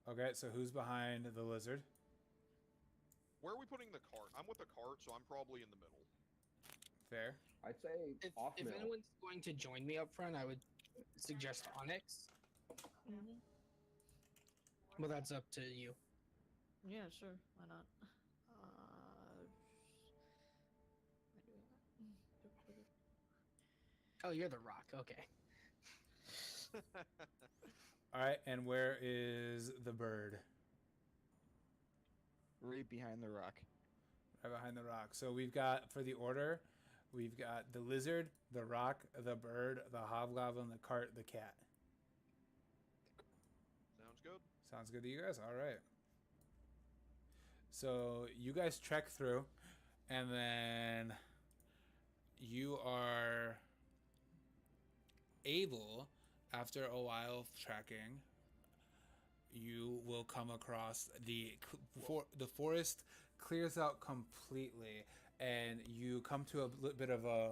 Okay, so who's behind the lizard? Where are we putting the cart? I'm with the cart, so I'm probably in the middle. Fair. I'd say If, off if mill. anyone's going to join me up front, I would suggest Onyx. Mm-hmm. Well, that's up to you. Yeah, sure. Why not? Am I doing that? Oh, you're the rock. Okay. All right, and where is the bird? Right behind the rock. Right behind the rock. So we've got for the order, we've got the lizard, the rock, the bird, the hobgoblin, the cart, the cat. Sounds good. Sounds good to you guys? All right. So you guys trek through, and then you are able, after a while of trekking, you will come across the forest clears out completely, and you come to a bit of a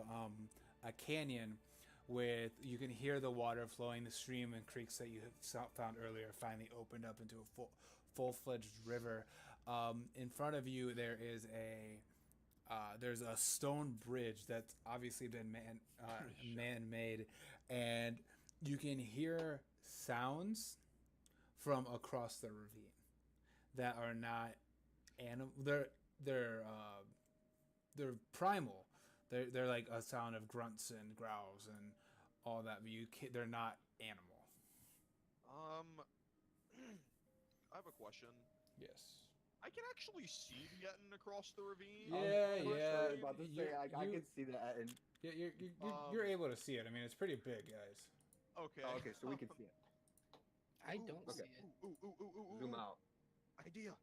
canyon with you can hear the water flowing. The stream and creeks that you found earlier finally opened up into a full-fledged river. In front of you there is there's a stone bridge that's obviously been man-made, and you can hear sounds from across the ravine. that are not animal. They're primal. They're like a sound of grunts and growls and all that. But they're not animal. I have a question. Yes. I can actually see the Etten across the ravine. Yeah, I'm yeah. about to say, I can see that. And You're able to see it. I mean, it's pretty big, guys. Okay. oh, okay, so we can see it. I don't okay. see it. Ooh. Zoom out. Idea.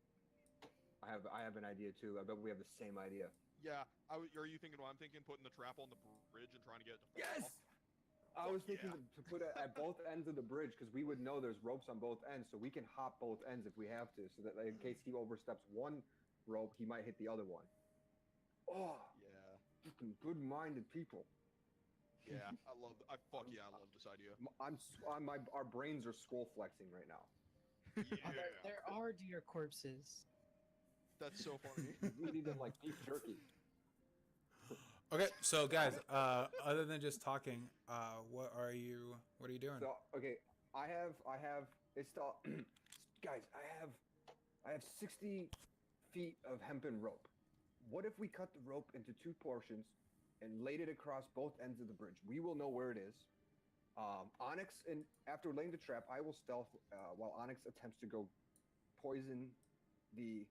I have an idea too. I bet we have the same idea. Yeah. Are you thinking what I'm thinking? Putting the trap on the bridge and trying to get it to fall Yes. off? I was thinking yeah. to put it at both ends of the bridge because we would know there's ropes on both ends, so we can hop both ends if we have to. So that in case he oversteps one rope, he might hit the other one. Oh, Yeah. fucking good-minded people. Yeah. I love this idea. Our brains are skull flexing right now. Yeah. There are deer corpses. That's so funny. Eating them like beef jerky. Okay, so guys, other than just talking, what are you doing? So okay, I have Iz-Tal. Guys, I have 60 feet of hempen rope. What if we cut the rope into 2 portions and laid it across both ends of the bridge? We will know where it is. Onyx, and after laying the trap, I will stealth while Onyx attempts to go poison the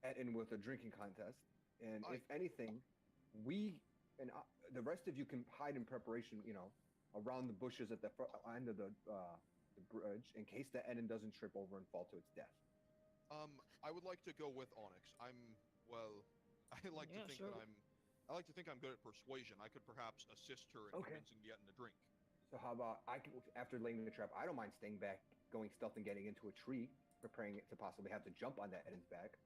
Etten with a drinking contest. And if anything, we and the rest of you can hide in preparation, around the bushes at the end of the bridge in case the Etten doesn't trip over and fall to its death. I would like to go with Onyx. I like to think that I like to think I'm good at persuasion. I could perhaps assist her in convincing the Etten to drink. So how about after laying the trap, I don't mind staying back, going stealth and getting into a tree, preparing it to possibly have to jump on that Etten's back.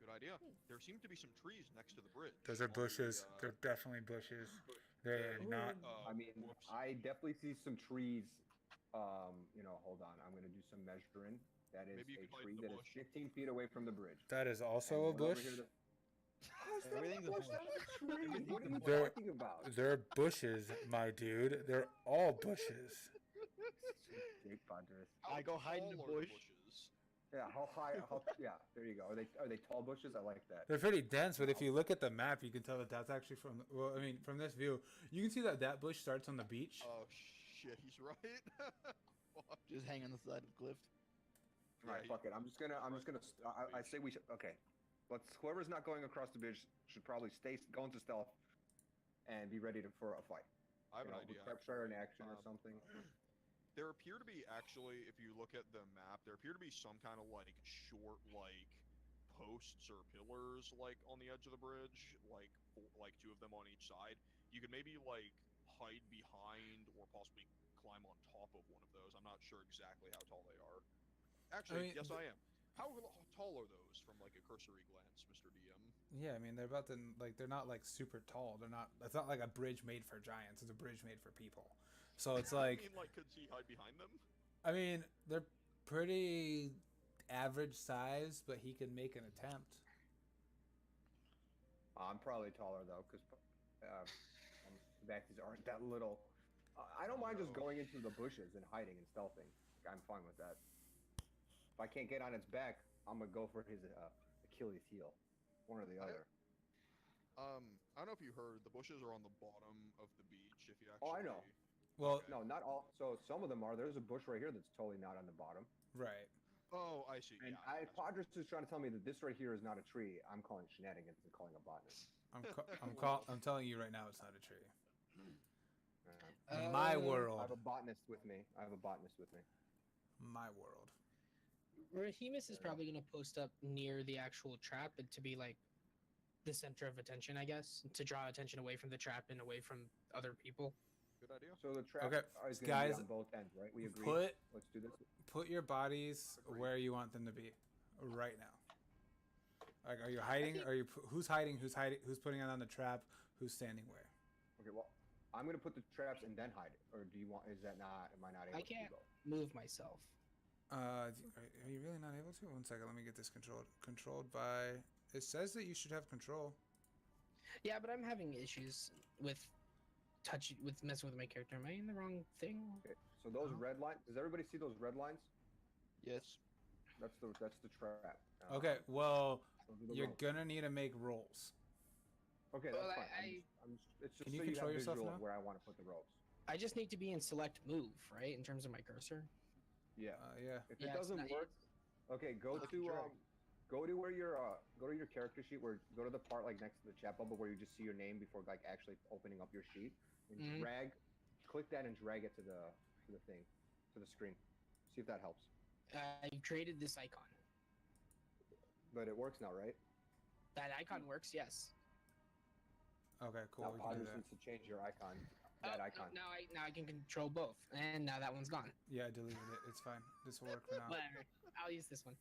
Good idea. There seem to be some trees next to the bridge. Those are bushes. They're definitely bushes. They're not. I mean, I definitely see some trees. Hold on. I'm going to do some measuring. That is a tree that is 15 feet away from the bridge. That is also a bush. Everything's a bush. What are you talking about? They're bushes, my dude. They're all bushes. Jake Padres. I go hide in the Tall are bush. bushes? Yeah, how high? Yeah, there you go. Are they tall bushes? I like that. They're pretty dense, but if you look at the map, you can tell that that's actually from this view, you can see that bush starts on the beach. Oh shit, he's right. Just hang on the side of the cliff. All right, fuck it. I say we should. Okay, whoever's not going across the bridge should probably go into stealth and be ready for a fight. I have an idea. Perhaps try an action or something. There appear to be actually, if you look at the map, there appear to be some kind of short posts or pillars on the edge of the bridge, like 2 of them on each side. You could maybe hide behind or possibly climb on top of one of those. I'm not sure exactly how tall they are. Actually, yes, I am. How tall are those from a cursory glance, Mr. DM? Yeah, I mean they're about to they're not super tall. They're not. It's not like a bridge made for giants. It's a bridge made for people. So it's I mean, could he hide behind them? I mean, they're pretty average size, but he can make an attempt. I'm probably taller though, because Backsies aren't that little. I don't mind just going into the bushes and hiding and stealthing. I'm fine with that. If I can't get on its back, I'm gonna go for his Achilles heel, one or the other. I don't know if you heard, the bushes are on the bottom of the beach. If you actually. Oh, I know. Well, no, not all. So some of them are. There's a bush right here that's totally not on the bottom. right. Oh, I see. And yeah. Padres is trying to tell me that this right here is not a tree. I'm calling shenanigans and calling a botanist. I'm telling you right now, it's not a tree. Uh, My I world. have a botanist with me. My world. Rahimus is probably going to post up near the actual trap and to be the center of attention, I guess, to draw attention away from the trap and away from other people. Good idea. So the trap is going guys, to be on both ends, right? We agree. Let's do this. Put your bodies where you want them to be, right now. Are you hiding? Who's hiding? Who's putting it on the trap? Who's standing where? Okay, well, I'm going to put the traps and then hide it. Or do you want? Is that not? Am I not able I can't to do both? move myself. Are you really not able to? 1 second, let me get this controlled. Controlled by. It says that you should have control. Yeah, but I'm having issues with messing with my character. Am I in the wrong thing? Okay, so those red lines. Does everybody see those red lines? Yes. That's the trap. Okay, well, Those are the you're ropes. gonna need to make rolls. Okay, Well, that's fine. I- It's just Can you so control you have yourself visual now? of where I want to put the ropes. I just need to be in select move, right? In terms of my cursor. Yeah. Yeah. If Yeah, it it's doesn't not- work, okay, go Click to and drag. go to where go to your character sheet where go to the part like next to the chat bubble where you just see your name before like actually opening up your sheet and Mhm. click that and drag it to the thing, to the screen. See if that helps. I've created this icon. But it works now, right? That icon works, yes. Okay, cool. Now We can Pod do just that. needs to change your icon. Oh, That no, icon. now I can control both, and now that one's gone. Yeah, I deleted it. It's fine. This will work for now. Whatever. I'll use this one.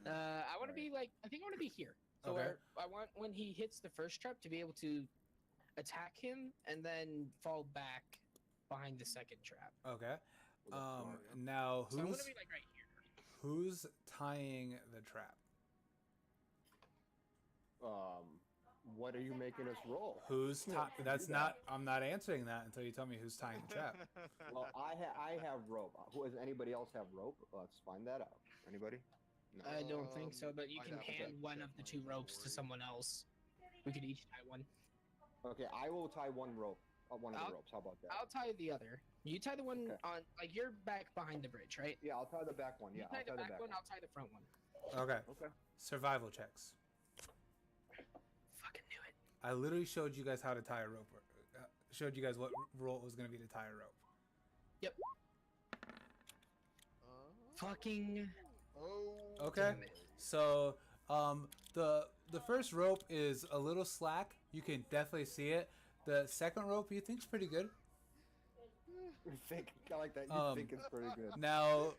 I want to be like, I think I want to be here. So Okay. where I want when he hits the first trap to be able to attack him and then fall back behind the second trap. Okay. Well, that's smart. Now So I'm who's gonna be like right here. who's tying the trap? What are you making us roll? Who's Yeah, tie? can That's do not. that. I'm not answering that until you tell me who's tying the trap. Well, I have rope. Who does anybody else have rope? Let's find that out. Anybody? No. I don't think so, but you I'd can have to hand one check of the my two ropes to inventory. someone else. We could each tie one. Okay, I will tie one rope. One of I'll- the ropes. How about that? I'll tie the other. You tie the one Okay. on, like you're back behind the bridge, right? Yeah, I'll tie the back one. Yeah, You tie I'll tie the back one. one. I'll tie the front one. Okay. Okay. Survival checks. Fucking knew it. I literally showed you guys how to tie a rope. Showed you guys what role it was going to be to tie a rope. Fucking. Oh. Okay. Damn it. So, the first rope is a little slack. You can definitely see it. The second rope you think's pretty good. You think I like that? You Um, think it's pretty good? Now,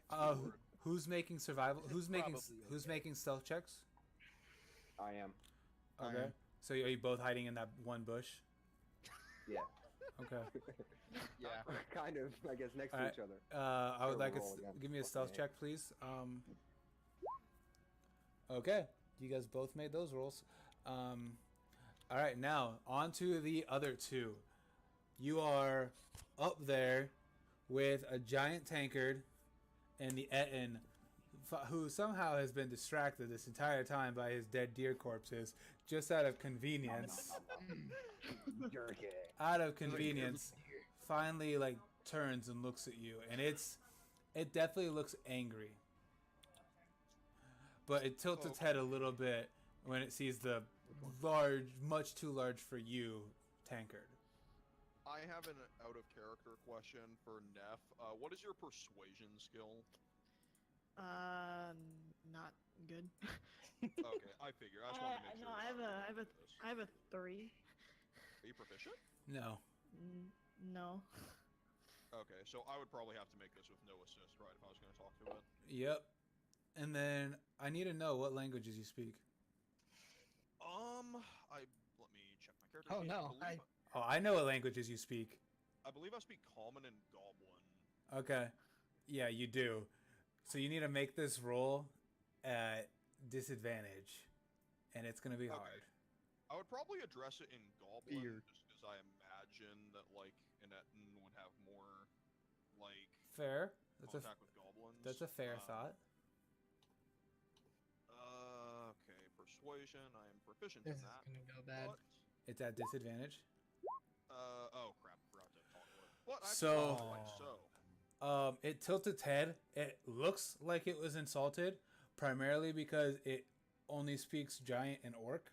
who's making survival? Who's making Probably who's making stealth checks? I am. Okay. So are you both hiding in that one bush? Yeah. Okay. Yeah. Kind of. I guess next to Alright. each other. I would Terrible like roll again. give me a Fuck stealth me. check, please. Okay, you guys both made those rolls. All right, now on to the other two. You are up there with a giant tankard and the Etten, who somehow has been distracted this entire time by his dead deer corpses, just out of convenience. Jerk it. Out of convenience, finally like turns and looks at you, and it definitely looks angry. But it tilts its head a little bit when it sees the large, much too large for you tankard. I have an out of character question for Neff. What is your persuasion skill? Not good. Okay, I figure. I just wanted to make No, sure. I have a 3. Are you proficient? No. No. Okay, so I would probably have to make this with no assist, right? If I was going to talk to it. Yep. And then I need to know what languages you speak. Let me check my character. Oh, sheet. no, Oh, I know what languages you speak. I believe I speak Common and Goblin. Okay. Yeah, you do. So you need to make this roll at disadvantage, and it's gonna be Okay. hard. I would probably address it in Goblin, Weird. just because I imagine that like an Etten would have more like Fair. That's a contact with goblins. that's a fair thought. Okay, persuasion. I am proficient This in is that. gonna go bad. But, It's at disadvantage. oh crap! Forgot to talk to it. What? I So- like so. It tilts its head. It looks like it was insulted, primarily because it only speaks giant and orc.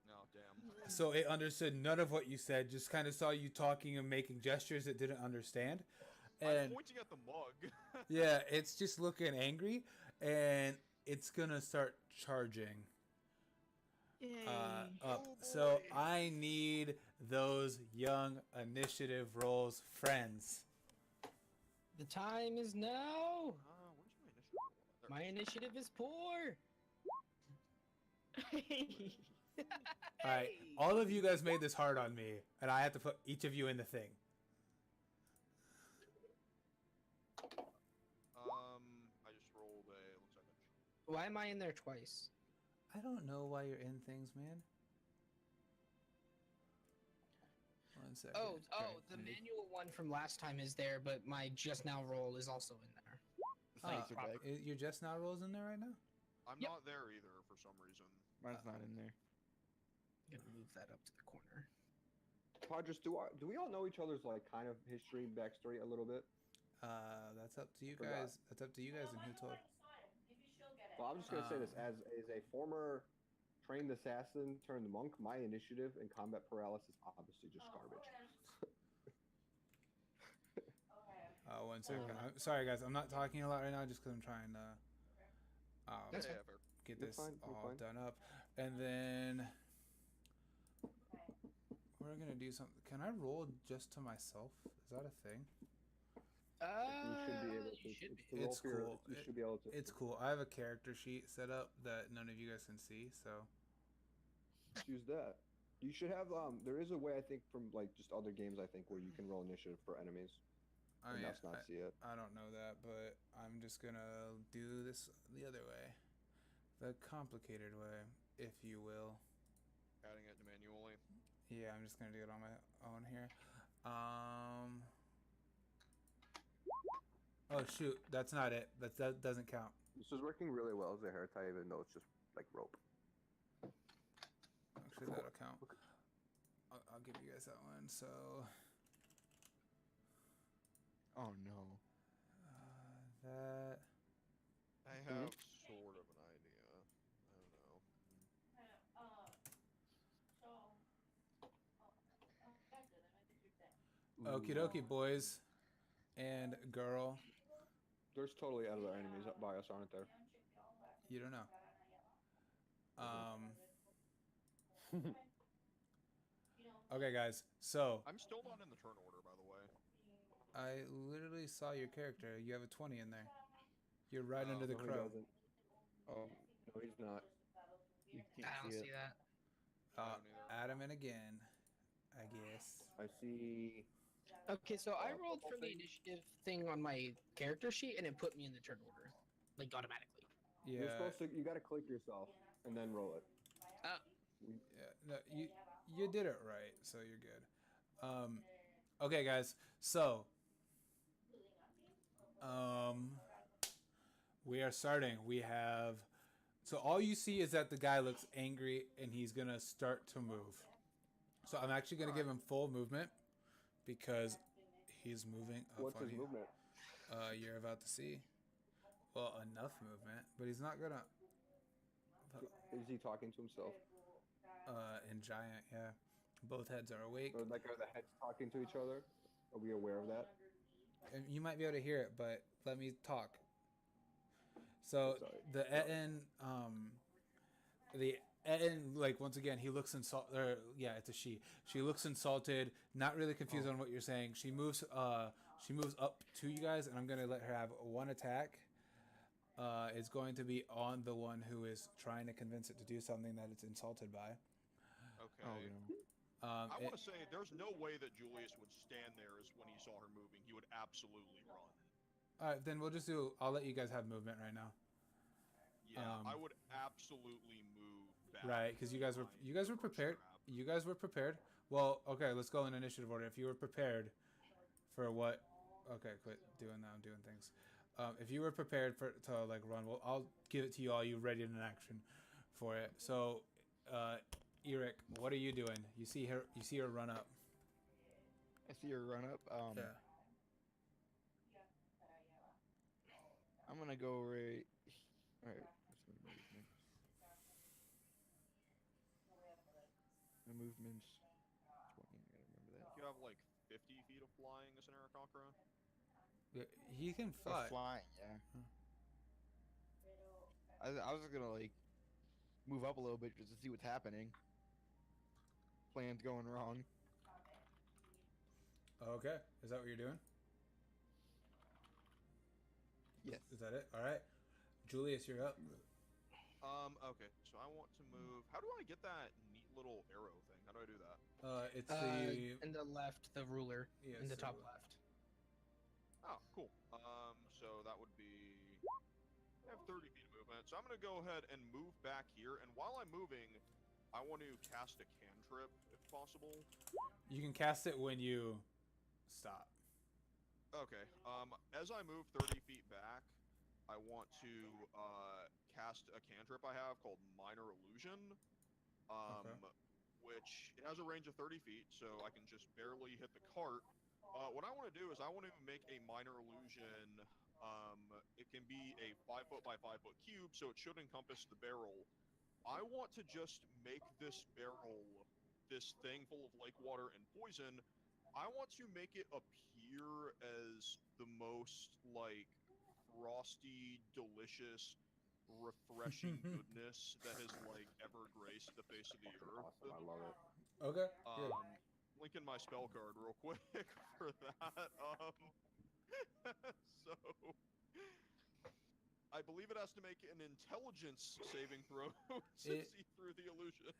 No, damn. So it understood none of what you said. Just kind of saw you talking and making gestures it didn't understand. I'm And pointing at the mug. yeah, it's just looking angry, and it's gonna start charging. Yay. Up. Oh, So boy. I need those young initiative rolls, friends. The time is now. Where's my initiative? My initiative is poor. All right, all of you guys made this hard on me, and I have to put each of you in the thing. I just rolled a. Looks like a. Why am I in there twice? I don't know why you're in things, man. 1 second. Oh, Okay, the maybe. manual one from last time is there, but my just now roll is also in there. Like, Things are back. Your just now rolls in there right now? I'm Yep. not there either for some reason. Mine's not in there. I'm gonna move that up to the corner. Padres, do we all know each other's like kind of history, backstory a little bit? That's up to you Forgot. guys. That's up to you guys and who told. Well, I'm just gonna say this as a former trained assassin turned monk. My initiative and combat paralysis is obviously just garbage. 1 second. I'm sorry, guys. I'm not talking a lot right now just because I'm trying to That's Yeah, fair. get You're this fine, you're all fine. done up. And then we're going to do something. Can I roll just to myself? Is that a thing? You should be able to. You should be. to roll It's for your- cool. You should be able to. It's cool. I have a character sheet set up that none of you guys can see, so. Use that. You should have. There is a way I think from like just other games I think where you can roll initiative for enemies. I And mean, us not see it. I don't know that, but I'm just gonna do this the other way. The complicated way, if you will. Adding it manually. Yeah, I'm just gonna do it on my own here. Oh shoot, that's not it. That doesn't count. This is working really well as a hair tie, even though it's just like rope. Actually, that'll count. I'll give you guys that one. So, Oh no. that. I have sort of an idea. I don't know. Okie dokie, boys and girl. There's totally other enemies up by us, aren't there? You don't know. Okay, guys. So I'm still not in the turn order, by the way. I literally saw your character. You have a 20 in there. You're right under the No, he crow. doesn't. Oh, No, he's not. you I don't can't see see it. that. I don't either. Adam and again, I guess. I see. Okay, so I rolled purple for the thing? initiative thing on my character sheet, and it put me in the turn order, like automatically. You're Yeah. supposed to. You got to click yourself and then roll it. Yeah, no, you did it right, so you're good. Okay, guys. So, we are starting. We have. So all you see is that the guy looks angry and he's gonna start to move. So I'm actually gonna give him full movement because he's moving up What's on his you. movement? You're about to see. Well, enough movement, but he's not gonna. Is he talking to himself? In giant, yeah. Both heads are awake. Or like are the heads talking to each other? Are we aware of that? And you might be able to hear it, but let me talk. So Sorry. the Etten, like once again, he looks insulted. Yeah, it's a she. She looks insulted, not really confused on what you're saying. She moves up to you guys, and I'm gonna let her have one attack. It's going to be on the one who is trying to convince it to do something that it's insulted by. Okay. Oh no. I want to say there's no way that Julius would stand there as when he saw her moving. He would absolutely run. All right, then we'll just do. I'll let you guys have movement right now. Yeah, I would absolutely move back. Right, because you guys were prepared. You guys were prepared. Well, okay, let's go in initiative order. If you were prepared for what? Okay, quit doing that. I'm doing things. If you were prepared to like run, well, I'll give it to you all. You ready in action for it. So, Eric, what are you doing? You see her. You see her run up. I see her run up. Yeah. I'm gonna go right. All right. What's my movement? My movement's 20. I gotta remember that. You have like 50 feet of flying as an Aarakocra? Yeah, he can Oh, fly. flying, yeah. I was gonna like move up a little bit just to see what's happening. Plan's going wrong. Okay, is that what you're doing? Yes. Is that it? All right, Julius, you're up. Okay, so I want to move. How do I get that neat little arrow thing? How do I do that? It's the in the left, the ruler, yeah, in the so- top left. Oh, cool. So that would be. I have 30 feet of movement, so I'm gonna go ahead and move back here. And while I'm moving, I want to cast a cantrip if possible. You can cast it when you stop. Okay. As I move 30 feet back, I want to cast a cantrip I have called Minor Illusion, Okay. which it has a range of 30 feet, so I can just barely hit the cart. What I want to do is I want to make a Minor Illusion. It can be a 5 foot by 5 foot cube, so it should encompass the barrel. I want to just make this barrel, this thing full of lake water and poison. I want to make it appear as the most like frosty, delicious, refreshing goodness that has like ever graced the face of the earth. Awesome. I love it. Okay. Good. Linking my spell card real quick for that. So I believe it has to make an intelligence saving throw to see through the illusion.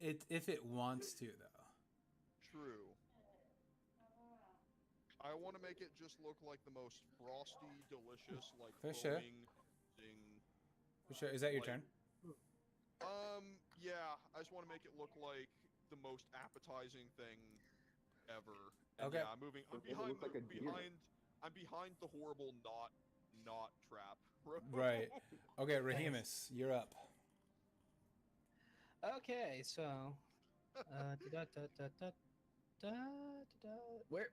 If it wants to though. True. I want to make it just look like the most frosty, delicious, like For sure. Zing. For sure. Is that your Like- turn? Yeah. I just want to make it look like the most appetizing thing ever. And Okay. yeah, I'm moving. I'm It looks like a deer. I'm behind the horrible not trap. Right. Okay, Rahimus, you're up. Okay, so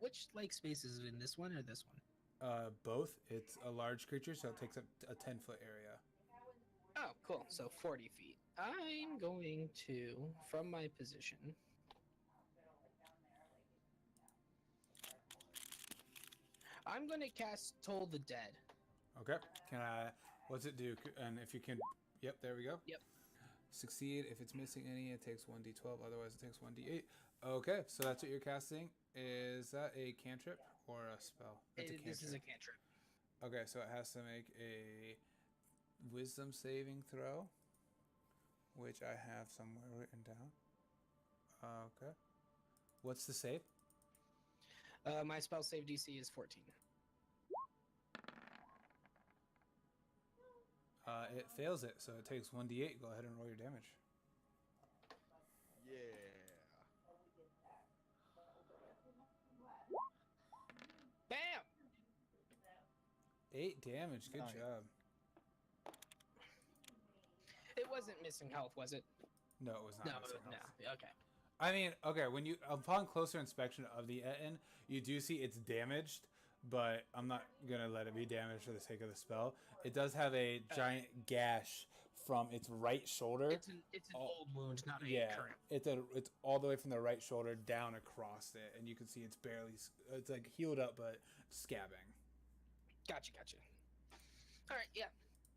which lake space is it in? This one or this one? Both. It's a large creature, so it takes up a 10-foot area. Oh, cool. So 40 feet. I'm going to, from my position, I'm going to cast Toll the Dead. Okay. Can I? What's it do? And if you can, yep. There we go. Yep. Succeed. If it's missing any, it takes 1d12. Otherwise, it takes 1d8. Okay, so that's what you're casting. Is that a cantrip or a spell? It's a cantrip. This is a cantrip. Okay, so it has to make a wisdom saving throw, which I have somewhere written down. Okay. What's the save? My spell save DC is 14. It fails it, so it takes 1d8. Go ahead and roll your damage. Yeah. Bam! 8 damage. Good Nice. job. It wasn't missing health, was it? No, it was not. No, missing no. health. Okay. I mean, okay, when you upon closer inspection of the Etin, you do see it's damaged, but I'm not gonna let it be damaged for the sake of the spell. It does have a giant gash from its right shoulder. It's an old wound, not a Yeah, current. it's all the way from the right shoulder down across it, and you can see it's it's like healed up but scabbing. Gotcha. All right, yeah.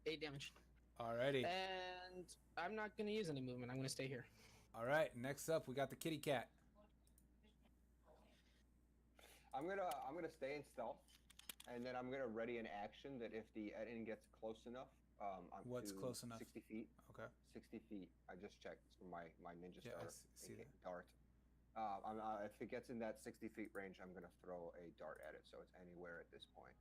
8 damage. Alrighty. And I'm not going to use any movement. I'm going to stay here. All right. Next up, we got the kitty cat. I'm gonna stay in stealth, and then I'm gonna ready an action that if the Etin gets close enough, What's to close enough? 60 feet. Okay. 60 feet. I just checked for my ninja Yeah, I star. see aka that. dart. If it gets in that 60 feet range, I'm gonna throw a dart at it, so it's anywhere at this point.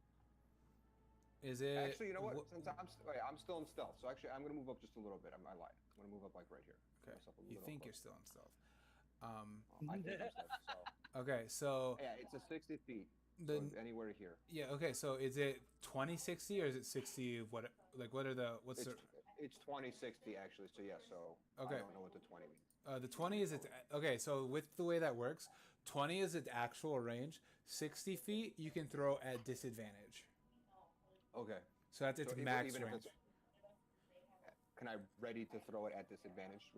Is it Actually, you know what? wh- Since I'm still in stealth, so actually I'm gonna move up just a little bit. I lied. I'm gonna move up like right here. Okay. Myself a You little think closer. you're still in stealth? I think I'm stealth, so Okay. So yeah, it's a 60 feet. the So it's anywhere here. yeah. Okay. So is it 2060 or is it 60? What are the what's It's 2060 actually. So yeah. So Okay. I don't know what the 20 means. the 20 is its okay. So with the way that works, 20 is its actual range. 60 feet you can throw at disadvantage. Okay. So that's its So max even if range. Can I ready to throw it at disadvantage?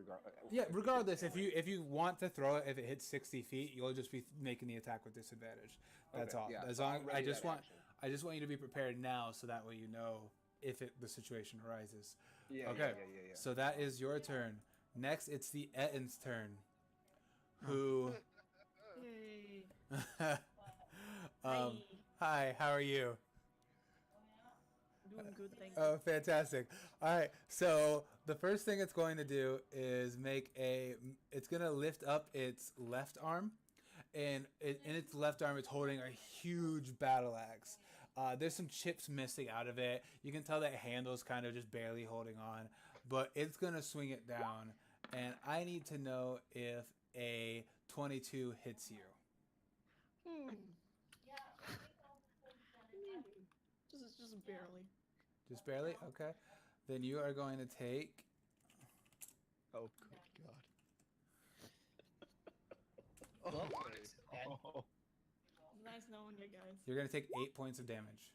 Yeah, regardless, if you want to throw it, if it hits 60 feet, you'll just be making the attack with disadvantage. That's Okay, all. yeah, As so long I'll I ready just that want action. I just want you to be prepared now, so that way you know if the situation arises. Yeah. Okay. Yeah. So that is your turn. Next, it's the Etin's turn. Who? Yay. Hi. How are you? Doing good, thank you. Oh, fantastic. All right. So the first thing it's going to do is it's going to lift up its left arm. And in its left arm, it's holding a huge battle axe. There's some chips missing out of it. You can tell that handle's kind of just barely holding on. But it's going to swing it down. And I need to know if a 22 hits you. Maybe. Just barely. Just barely? Okay. Then you are going to take... Oh, good God. Well, Okay. Onyx is dead. Oh. Nice knowing you guys. You're going to take 8 points of damage.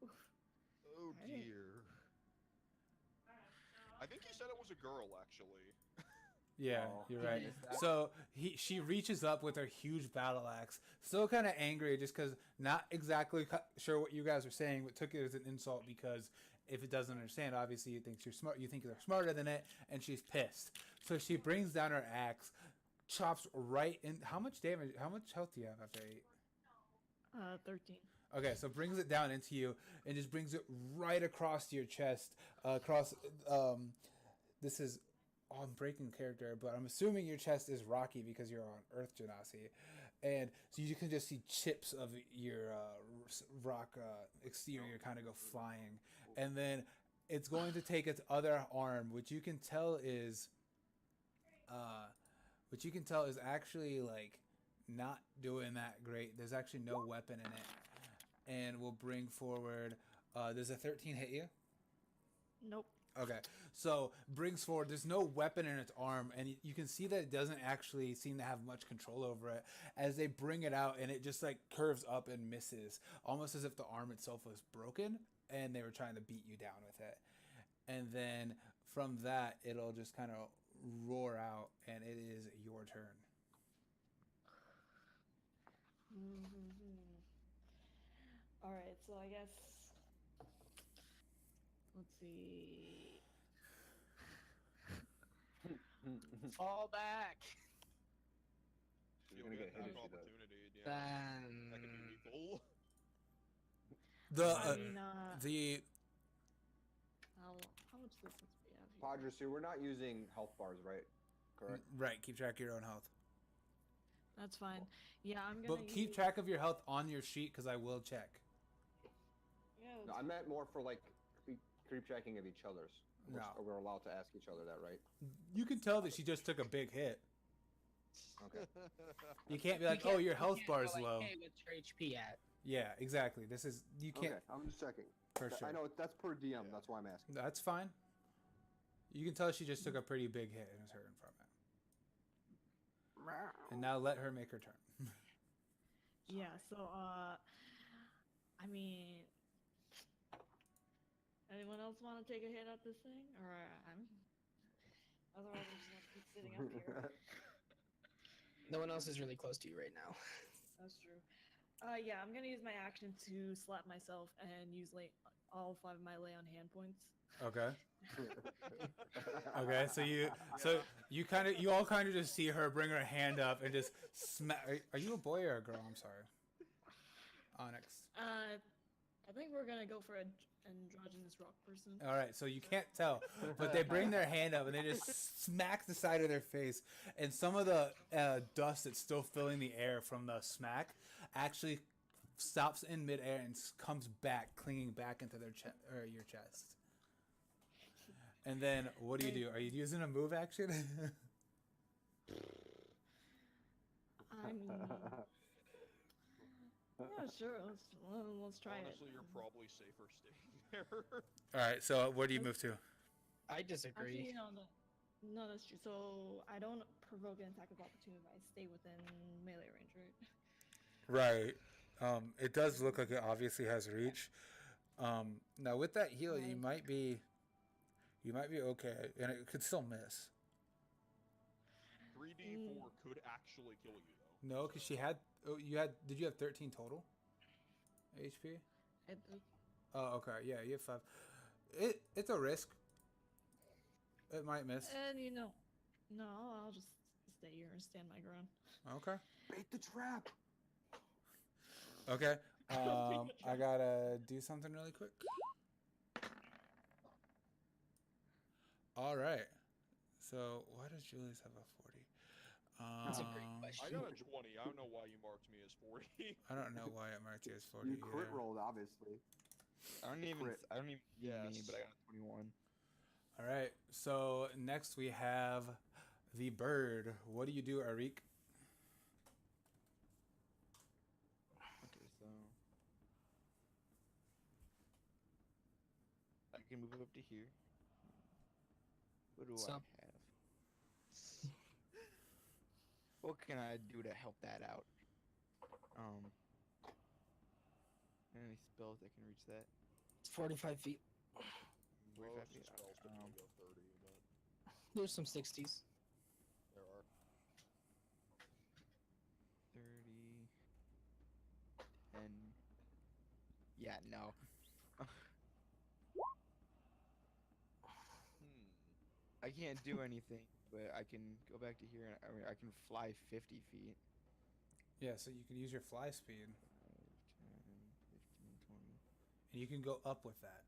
Oh Alright. dear. I think he said it was a girl, actually. Yeah, Oh, you're did right. you miss that? So she reaches up with her huge battle axe, still kind of angry, just because not exactly sure what you guys are saying, but took it as an insult because if it doesn't understand, obviously you think you're smart. You think they're smarter than it, and she's pissed. So she brings down her axe, chops right in. How much damage? How much health do you have after 8? 13. Okay, so brings it down into you and just brings it right across your chest. This is I'm breaking character, but I'm assuming your chest is rocky because you're on Earth Genasi, and so you can just see chips of your rock exterior kind of go flying, and then it's going to take its other arm, which you can tell is actually like not doing that great. There's actually no weapon in it, and we'll bring forward. Does a 13 hit you? Nope. Okay, so brings forward. There's no weapon in its arm, and you can see that it doesn't actually seem to have much control over it. As they bring it out, and it just like curves up and misses, almost as if the arm itself was broken, and they were trying to beat you down with it. And then from that, it'll just kind of roar out, and it is your turn. All right, so I guess let's see. Fall back. She's You'll gonna get hit that if she does. opportunity. Yeah. That could be Then lethal. I mean, The how much distance we have here? Padre, so we're not using health bars, right? Correct. right, keep track of your own health, That's fine. Yeah, I'm gonna. but keep track of your health on your sheet because I will check. Yeah, No, I meant more for like creep tracking of each other's. No. We're allowed to ask each other that, right? You can tell that she just took a big hit. Okay. You can't be we like, can't- oh, your we health can't bar go is like, low. Hey, what's your HP at? Yeah, exactly. This is you can't Okay, I'm just checking. for sure. I know that's per DM. That's why I'm asking. That's fine. You can tell she just took a pretty big hit and is hurting from it. And now let her make her turn. Yeah, so I mean, anyone else want to take a hit at this thing, or otherwise I'm just gonna keep sitting up here. No one else is really close to you right now. That's true. Yeah, I'm gonna use my action to slap myself and use all 5 of my lay on hand points. Okay. Okay. So you all kind of just see her bring her hand up and just smack. Are you a boy or a girl? I'm sorry. Onyx. I think we're gonna go for an androgynous rock person. All right, so you can't tell, but they bring their hand up and they just smack the side of their face, and some of the dust that's still filling the air from the smack actually stops in midair and comes back, clinging back into their your chest. And then, what do you do? Are you using a move action? I mean, yeah, sure. Let's try Honestly, it. you're probably safer staying there. All right, so where do you move to? I disagree. Actually, no, that's true. So I don't provoke an attack of opportunity if I stay within melee range, right? Right. It does look like it obviously has reach. Now with that heal, you might be okay, and it could still miss. 3d4 could actually kill you, though. No, because she had. Oh, Did you have 13 total? HP. Oh, okay. Yeah, you have 5. It's a risk. It might miss. And no, I'll just stay here and stand my ground. Okay. Bait the trap. Okay. I gotta do something really quick. All right. So why does Julius have a 40? That's a great question. I got a 20. I don't know why you marked me as 40. I don't know why it marked you as 40. You crit either. rolled, obviously. I don't even Crit. see me, but I got a 21. All right. So next we have the bird. What do you do, Arik? Okay, so move up to here. What do What's I up? have? What can I do to help that out? Any spells that can reach that? It's 45 feet. 45 Most feet. spells typically go 30, but There's some 60s. there are. 30. 10. Yeah, no. I can't do anything, but I can go back to here and I can fly 50 feet. Yeah, so you can use your fly speed, 5, 10, 15, 20. and you can go up with that.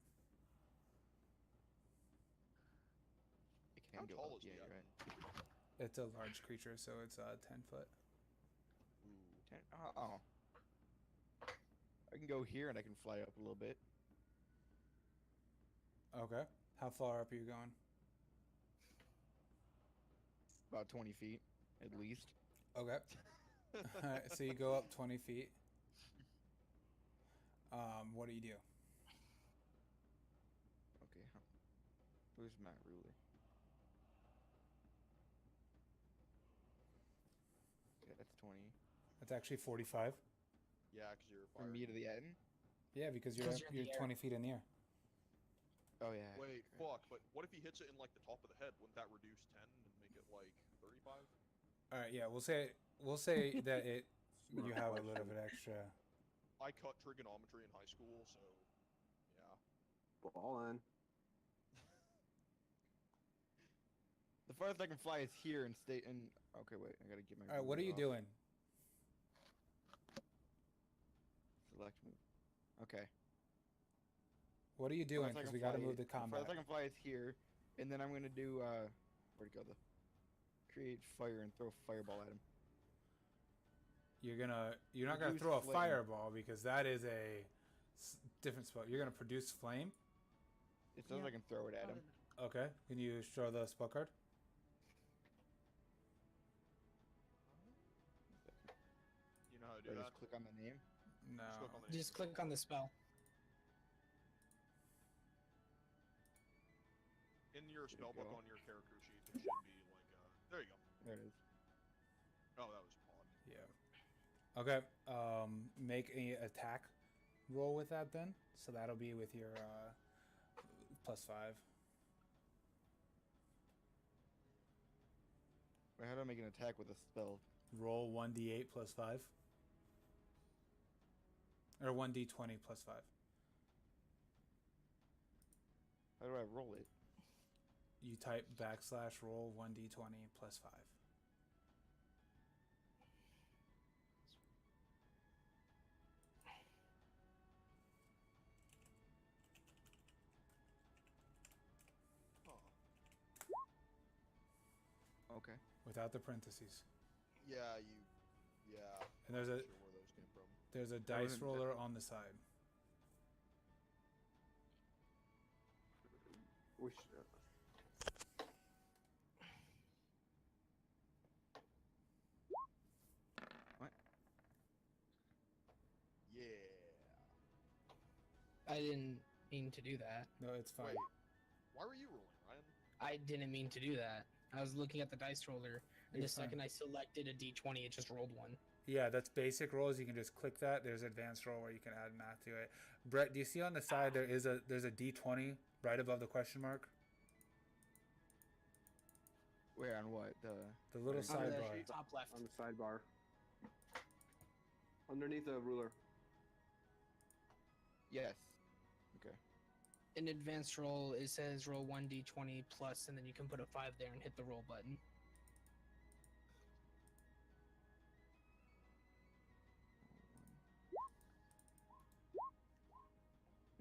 I can How go tall up, is yeah, the you're Etten? right. It's a large creature, so it's 10 foot. Ooh. 10, oh. I can go here and I can fly up a little bit. Okay. How far up are you going? About 20 feet, at least. Okay. Alright, so you go up 20 feet. What do you do? Okay, where's my ruler? Okay, that's 20. That's actually 45. Yeah, because you're From fired. me to the Etten? Yeah, because Because you're you're in the air. 20 feet in the air. Oh, yeah. Wait, correct. fuck, but what if he hits it in, like, the top of the head? Wouldn't that reduce 10 and make it, like, 35? All right, yeah, we'll say that you have a little bit extra. I cut trigonometry in high school, so, yeah. Ball on. The farthest I can fly is here and stay in. Okay, wait, I gotta get my. All right, what are ruler you off. doing? Select move. Okay. What are you doing? Farthest I Because can we got to fly- move the The combat. farthest I can fly is here, and then I'm gonna do where'd it go? The create fire and throw a fireball at him. You're not gonna Produce throw a flame. fireball because that is a different spell. You're gonna produce flame. It says Yeah. I can throw it at him. Okay. Can you show the spell card? You know how to Or do that? just click on the name. No. Just click on the Just click on the spell. In your There you spellbook go. on your character sheet, there should be, like, there you go. There it is. Oh, that was odd. Yeah. Okay. Make a attack roll with that then. So that'll be with your +5. Wait, how do I make an attack with a spell? Roll 1d8 +5. Or 1d20 +5. How do I roll it? You type /roll 1d20 +5. Huh. Okay. Without the parentheses. Yeah, yeah. And there's I'm a not sure where those came from. there's a That dice wasn't- roller on the side. We should, Yeah. I didn't mean to do that. No, it's fine. Wait, why were you rolling, Ryan? I didn't mean to do that. I was looking at the dice roller, and You're the second I selected a d20, it just rolled one. Yeah, that's basic rolls. You can just click that. There's advanced roll where you can add math to it. Brett, do you see on the side there's a D20 right above the question mark? Where on what? The little On On the sidebar. top left. on the sidebar. Underneath the ruler. Yes. Okay. In advanced roll, it says roll 1d20 plus, and then you can put a 5 there and hit the roll button.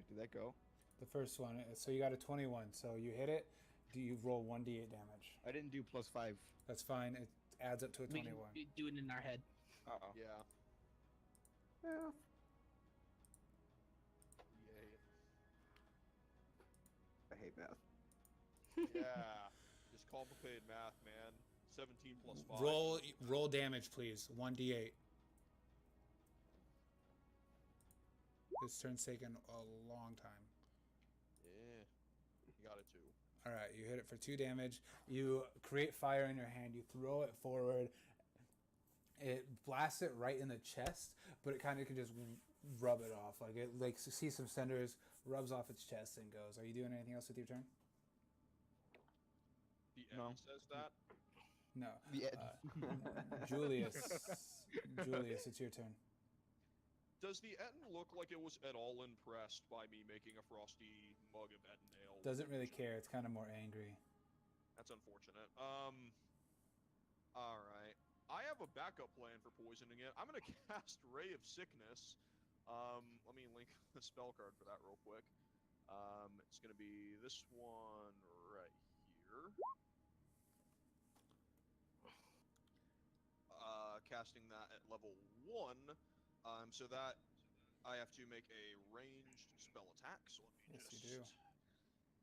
Did that go? The first one. So you got a 21. So you hit it. Do you roll 1d8 damage? I didn't do +5. That's fine. It adds up to a We 21. can do it in our head. Uh-oh. Yeah. Yeah. Yay. I hate math. Yeah. Just complicated math, man. 17 plus 5. Roll damage, please. 1d8. This turn's taken a long time. Yeah. All right, you hit it for 2 damage. You create fire in your hand. You throw it forward. It blasts it right in the chest, but it kind of can just rub it off. Like it like sees some cinders, rubs off its chest, and goes. Are you doing anything else with your turn? The No. end says that. No. The Julius. Julius, it's your turn. Does the Etten look like it was at all impressed by me making a frosty mug of Etten ale? Doesn't really care. It's kind of more angry. That's unfortunate. All right. I have a backup plan for poisoning it. I'm gonna cast Ray of Sickness. Let me link the spell card for that real quick. It's gonna be this one right here. Casting that at level 1. So that I have to make a ranged spell attack. So let me Yes, just. you do.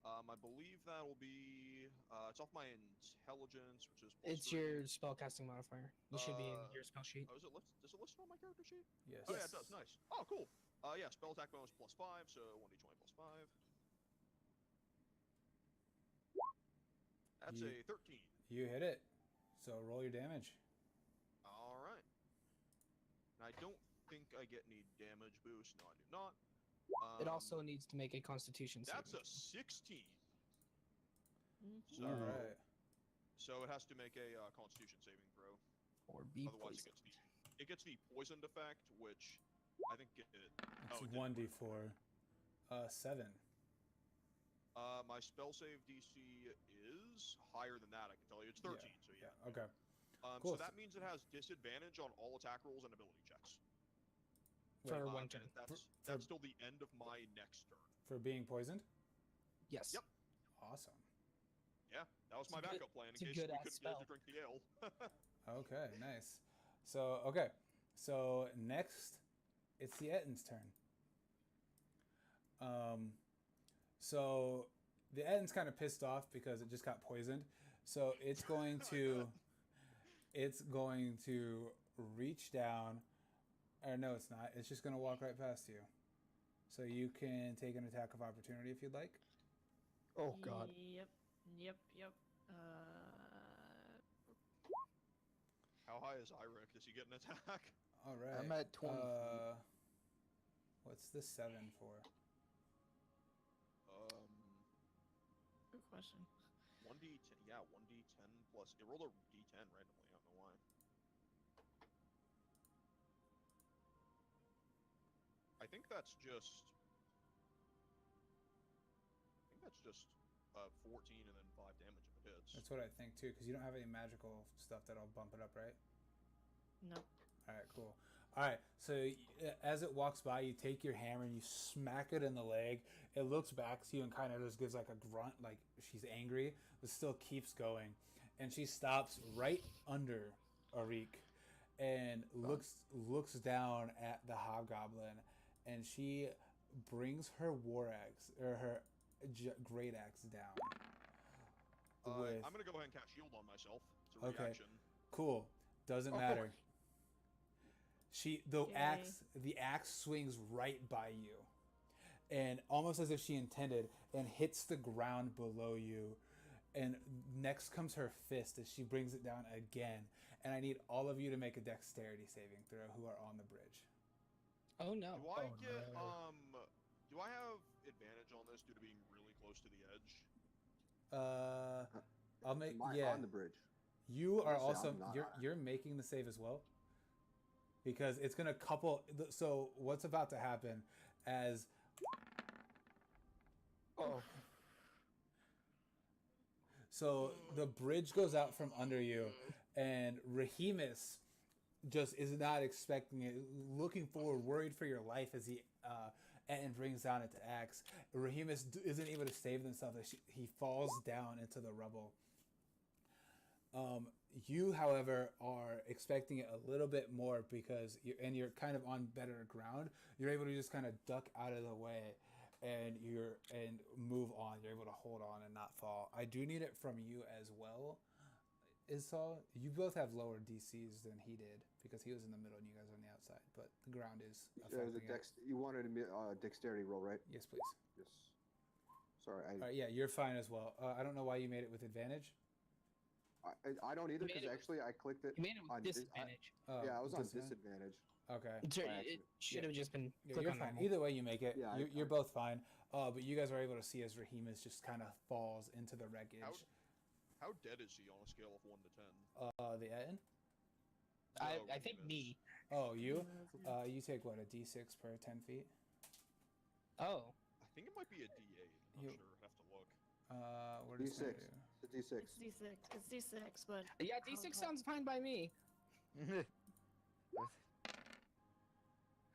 I believe that will be. It's off my intelligence, which is. It's +3. your spellcasting modifier. It should be in your spell sheet. Oh, does it list it on my character sheet? Yes. Oh yeah, it does. Nice. Oh, cool. Yeah, spell attack bonus +5, so 1d20 +5. That's a 13. You hit it. So roll your damage. All right. And I don't think I get any damage boost. No, I do not. It also needs to make a Constitution saving. That's a 16. So, All right. so it has to make a Constitution saving throw. Or be Otherwise, poisoned. it gets the poisoned effect, which I think it. It's it 1d4. 7. My spell save DC is higher than that. I can tell you, it's 13. So yeah. Okay. So Cool. that means it has disadvantage on all attack rolls and ability checks. For Wait, one And turn. that's till the end of my next turn. for being poisoned? Yes. Yep. Awesome. Yeah, that was It's my a good- backup plan in it's a case we good-ass couldn't get spell. to drink the ale. Okay, nice. So next, it's the Etten's turn. So the Etten's kind of pissed off because it just got poisoned. So it's going to reach down. Or no, it's not. It's just going to walk right past you. So you can take an attack of opportunity if you'd like. Oh god. Yep. How high is Irik? Does he get an attack? All right. I'm at 20 feet. What's the 7 for? Good question. 1d10. Yeah, 1d10 plus. It rolled a d10 randomly. I don't know why. I think that's just. 14 and then 5 damage if it hits. That's what I think too, because you don't have any magical stuff that'll bump it up, right? Nope. All right, cool. All right, so as it walks by, you take your hammer and you smack it in the leg. It looks back to you and kind of just gives like a grunt, like she's angry, but still keeps going. And she stops right under Arik and looks down at the hobgoblin, and she brings her war axe or her great axe down. I'm gonna go ahead and cast shield on myself. It's a reaction. Cool. Doesn't matter. The axe swings right by you, and almost as if she intended, and hits the ground below you. And next comes her fist as she brings it down again. And I need all of you to make a dexterity saving throw who are on the bridge. Oh no. Do I have advantage on this due to being really close to the edge? I'll make on the bridge. You are Honestly, also I'm not. you're making the save as well, because it's gonna couple. So what's about to happen as so the bridge goes out from under you, and Rahimus just is not expecting it, looking forward, worried for your life as he and brings down its axe. Rahimus isn't able to save himself. He falls down into the rubble. You, however, are expecting it a little bit more because you're kind of on better ground. You're able to just kind of duck out of the way, and move on. You're able to hold on and not fall. I do need it from you as well. Iz-Tal, you both have lower DCs than he did because he was in the middle and you guys are on the outside. But the ground is affecting it. You wanted a dexterity roll, right? Yes, please. Yes. Sorry, Yeah, you're fine as well. I don't know why you made it with advantage. I don't either You made because it actually I clicked it. You made it with on disadvantage. yeah, I was on disadvantage. disadvantage. Okay. It should have just been Yeah, click you're on fine. normal. Either way you make it, Yeah, you're both fine. But you guys are able to see as Rahimus just kind of falls into the wreckage. How dead is he on a scale of 1 to 10? The Etten? I think Rahimus. me. Oh, you? Yeah. You take what, a D6 per 10 feet? Oh. I think it might be a D8. I'm not sure. I'd have to look. What is D6. it? It's a D6. It's D6. It's D6, but Yeah, D6 sounds fine by me.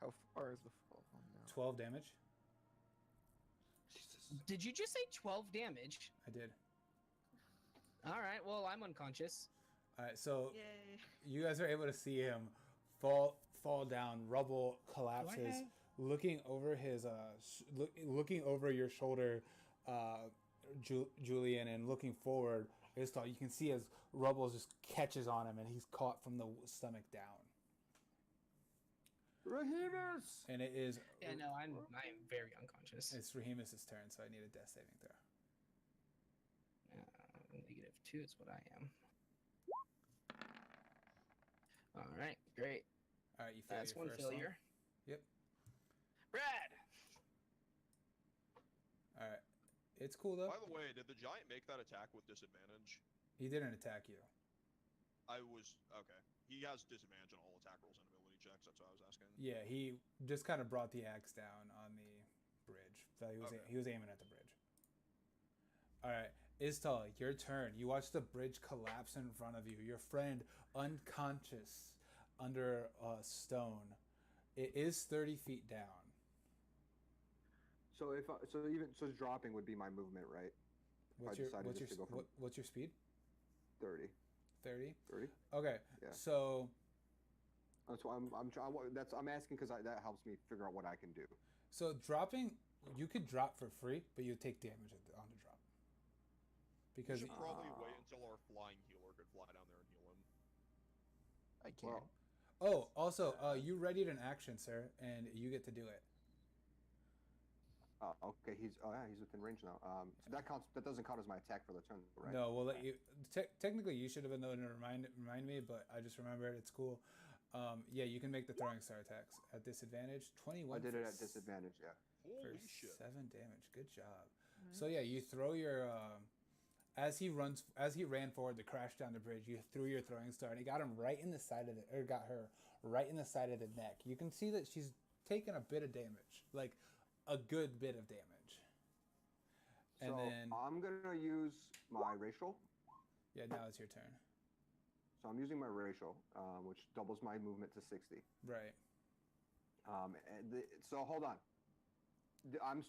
How far is the fall from now? 12 damage? Jesus. Did you just say 12 damage? I did. All right, well, I'm unconscious. Alright, so yay. you guys are able to see him fall down, rubble collapses, looking over his looking over your shoulder, Julian, and looking forward, Iz-Tal, you can see as rubble just catches on him and he's caught from the stomach down. Rahimus! And it is Yeah, no, I am very unconscious. it's Rahimus' turn, so I need a death saving throw. -2 is what I am. All right, great. Alright, you fail That's your one first one. failure. Yep. Brad! Alright. It's cool though. By the way, did the giant make that attack with disadvantage? He didn't attack you. Okay. He has disadvantage on all attack rolls and ability checks. That's what I was asking. Yeah, he just kind of brought the axe down on the bridge. So he was aiming at the bridge. Alright, Iz-Tal, your turn. You watch the bridge collapse in front of you. Your friend unconscious under a stone. It is 30 feet down. So dropping would be my movement, right? What's I your decided just to go from what's your speed? 30. 30? 30? Okay. Yeah. So That's why I'm asking because that helps me figure out what I can do. so dropping, you could drop for free, but you take damage on the drop. We Because should probably wait until our flying healer could fly down there and heal him. I can't. Well, also, you readied an action, sir, and you get to do it. okay, he's within range now. So that counts. That doesn't count as my attack for the turn, right? No, we'll let you. Technically, you should have been known to remind me, but I just remembered. It's cool. Yeah, you can make the throwing star attacks at disadvantage. 21. I did for it at disadvantage. Yeah. For Holy shit. 7 damage. Good job. So yeah, you throw your. As he ran forward to crash down the bridge, you threw your throwing star, and it got him right in the side of got her right in the side of the neck. You can see that she's taken a bit of damage, like a good bit of damage. And so then I'm gonna use my racial. yeah, now it's your turn. So I'm using my racial, which doubles my movement to 60. Right. So hold on.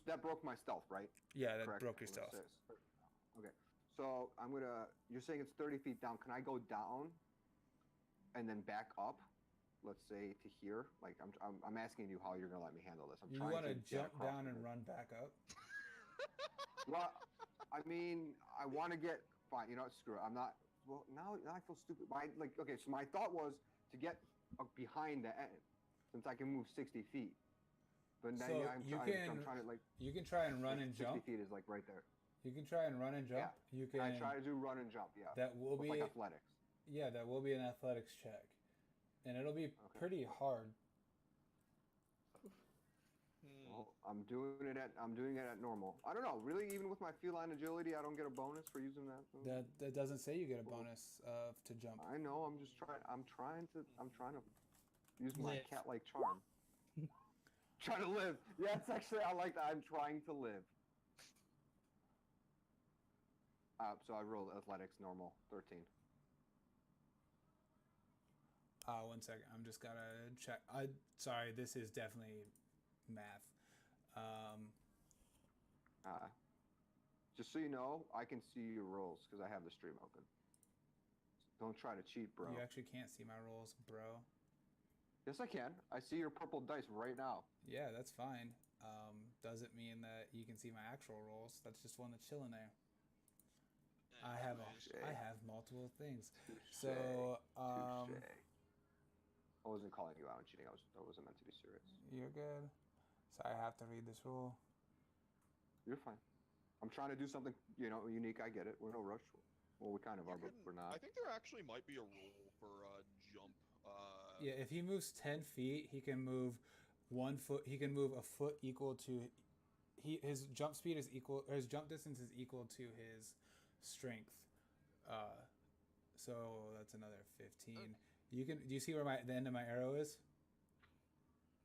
That broke my stealth, right? Yeah, that Correct? broke your stealth. Okay. So you're saying it's 30 feet down. Can I go down and then back up? Let's say to here. Like I'm asking you how you're gonna let me handle this. You want to jump down and run back up? Well, I mean, I want to get fine. You know what? Screw it. I'm not. Well, now I feel stupid. Okay. So my thought was to get behind the end, since I can move 60 feet. But then So I'm trying to like. You can try and run and 60 jump. feet is like right there. You can try and run and jump. Yeah. You can. I try to do run and jump. Yeah. That will With be like athletics. Yeah, that will be an athletics check, and it'll be pretty hard. Well, I'm doing it at normal. I don't know. Really, even with my feline agility, I don't get a bonus for using that. That doesn't say you get a bonus to jump. I know. I'm just trying. I'm trying to use my Live. cat-like charm. Trying to live. Yeah, it's actually I like that. I'm trying to live. So I rolled athletics normal 13. 1 second. I'm just gotta check. Sorry, this is definitely math. Just so you know, I can see your rolls because I have the stream open. Don't try to cheat, bro. You actually can't see my rolls, bro. Yes, I can. I see your purple dice right now. Yeah, that's fine. Doesn't mean that you can see my actual rolls. That's just one that's chilling there. I have multiple things. Touche. So Touche. I wasn't calling you out on cheating. I wasn't meant to be serious. You're good. So I have to read this rule. You're fine. I'm trying to do something, unique. I get it. We're no rush. Well, we kind of are, but we're I not. think there actually might be a rule for jump. Yeah, if he moves 10 feet, he can move 1 foot. He can move a foot equal to. His jump speed is equal. Or his jump distance is equal to his strength. So that's another 15. You can. Do you see where the end of my arrow is?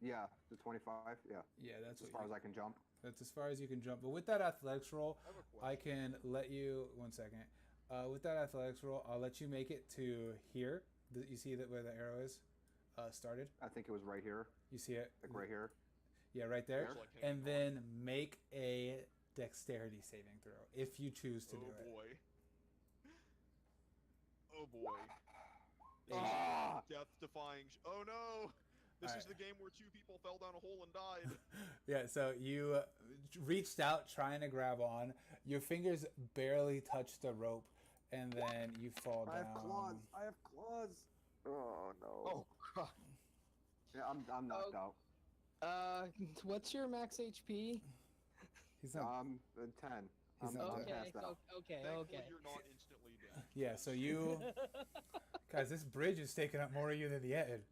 Yeah, the 25. Yeah. Yeah, that's as far as I can jump. That's as far as you can jump. But with that athletics roll, I have a question. I can let you. 1 second. With that athletics roll, I'll let you make it to here. You see that where the arrow is started? I think it was right here. You see it? Like right here. Yeah, right there. It's like And hanging then make a dexterity saving throw if you choose to on. do Oh it. boy. Oh boy. Ah! Death defying. Oh no! This is Alright. the game where 2 people fell down a hole and died. Yeah, so you reached out trying to grab on. Your fingers barely touch the rope, and then you fall down. I have claws. I have claws. Oh no. Oh god. Yeah, I'm knocked out. What's your max HP? He's not. 10. He's I'm not I'm dead. passed out. Okay. Thankfully, you're not instantly dead. Yeah, so you guys, this bridge is taking up more of you than the end.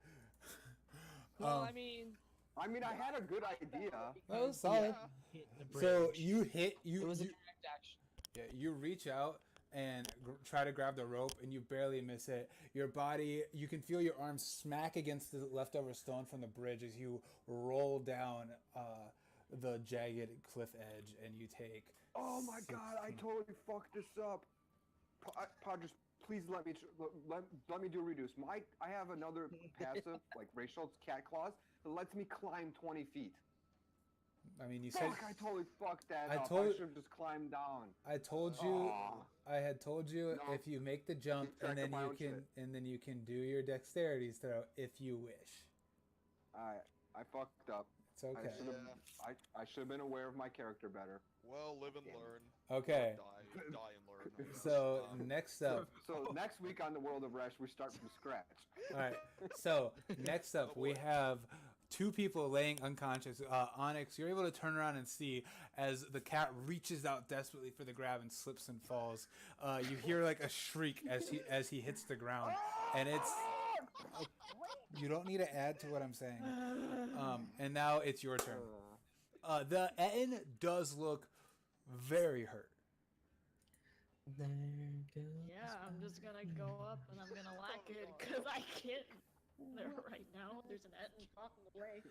Well, I mean, I had a good idea. That was solid. hit the bridge. So you hit It was a you direct action. yeah, you reach out and try to grab the rope, and you barely miss it. Your body, you can feel your arms smack against the leftover stone from the bridge as you roll down the jagged cliff edge, and you take. Oh my god, I 16. totally fucked this up. Padres, please let me do reduce. I have another passive, like Rachel's cat claws, that lets me climb 20 feet. I mean, you said. Fuck, I totally fucked that I up. told- I should have just climbed down. I told you. Aw. I had told you No. if you make the jump, Keep track and of then my you own can, shit. and then you can do your dexterity throw if you wish. I fucked up. It's okay. I should have been aware of my character better. Well, live and Damn it. learn. Okay. Die and learn. I guess. So next up, So next week on the World of Resh, we start from scratch. all right. So next up, we have 2 people laying unconscious. Onyx, you're able to turn around and see as the cat reaches out desperately for the grab and slips and falls. You hear like a shriek as he hits the ground, and it's. You don't need to add to what I'm saying. And now it's your turn. The Etten does look very hurt. There goes. Yeah, I'm just gonna go up and I'm gonna whack it because I can't there right now. There's an Etten blocking the way.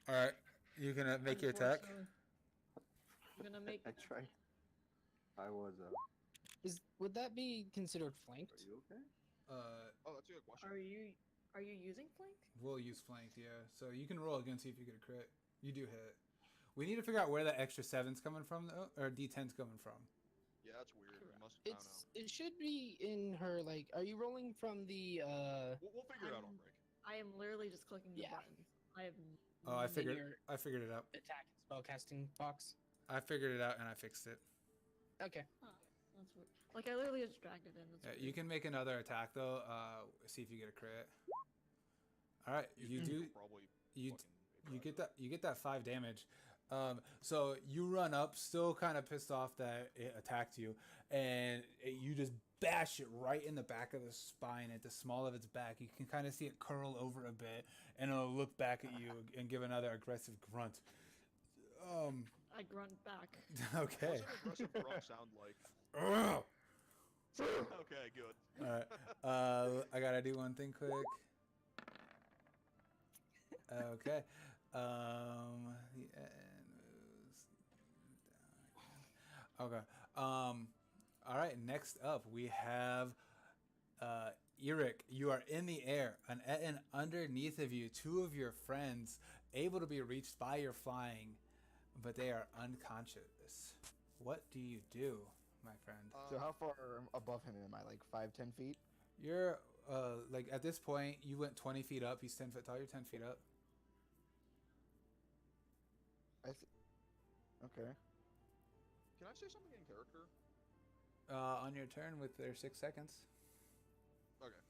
All right, you're gonna make your attack. Unfortunately. I'm gonna make. I tried. I was. Would that be considered flanked? Are you okay? Oh, that's a good question. Are you using flank? We'll use flanked, yeah. So you can roll again, see if you get a crit. You do hit. We need to figure out where that extra 7's coming from, though, or D10's coming from. Yeah, that's weird. We must. I don't know. It should be in her. Like, are you rolling from the? We'll figure it out on break. I am literally just clicking the Yeah. buttons. I have. Oh, I in figured your it out. attack and spellcasting box. I figured it out and I fixed it. Okay. Huh, that's weird. Like I literally just dragged it in. That's Yeah, you can make another attack though. See if you get a crit. All right, you do. Probably. You fucking you get that 5 damage. So you run up, still kind of pissed off that it attacked you, and you just bash it right in the back of the spine at the small of its back. You can kind of see it curl over a bit, and it'll look back at you and give another aggressive grunt. I grunt back. Okay. What's an aggressive grunt sound like? Okay, good. All right. I gotta do one thing quick. Okay. The end moves down. Okay. All right. Next up, we have Eric. You are in the air, and underneath of you, 2 of your friends able to be reached by your flying, but they are unconscious. What do you do, my friend? So how far above him am I? Like 5-10 feet? You're like at this point, you went 20 feet up. He's 10 foot tall. You're 10 feet up. Okay. Can I say something in character? On your turn with their 6 seconds. Okay.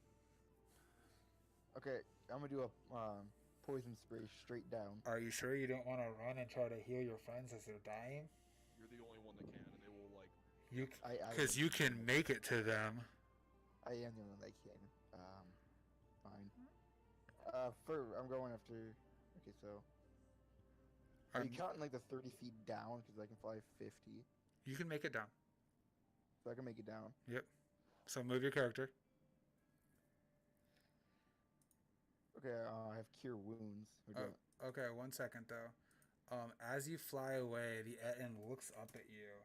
Okay, I'm gonna do a poison spray straight down. Are you sure you don't want to run and try to heal your friends as they're dying? You're the only one that can, and they will You I because you can make it to them. I am the one that can. Fine. I'm going after. Okay, so. Are you counting like the 30 feet down? Because I can fly 50. You can make it down. So I can make it down. Yep. So move your character. Okay, I have cure wounds. Okay, 1 second though. As you fly away, the Etten looks up at you.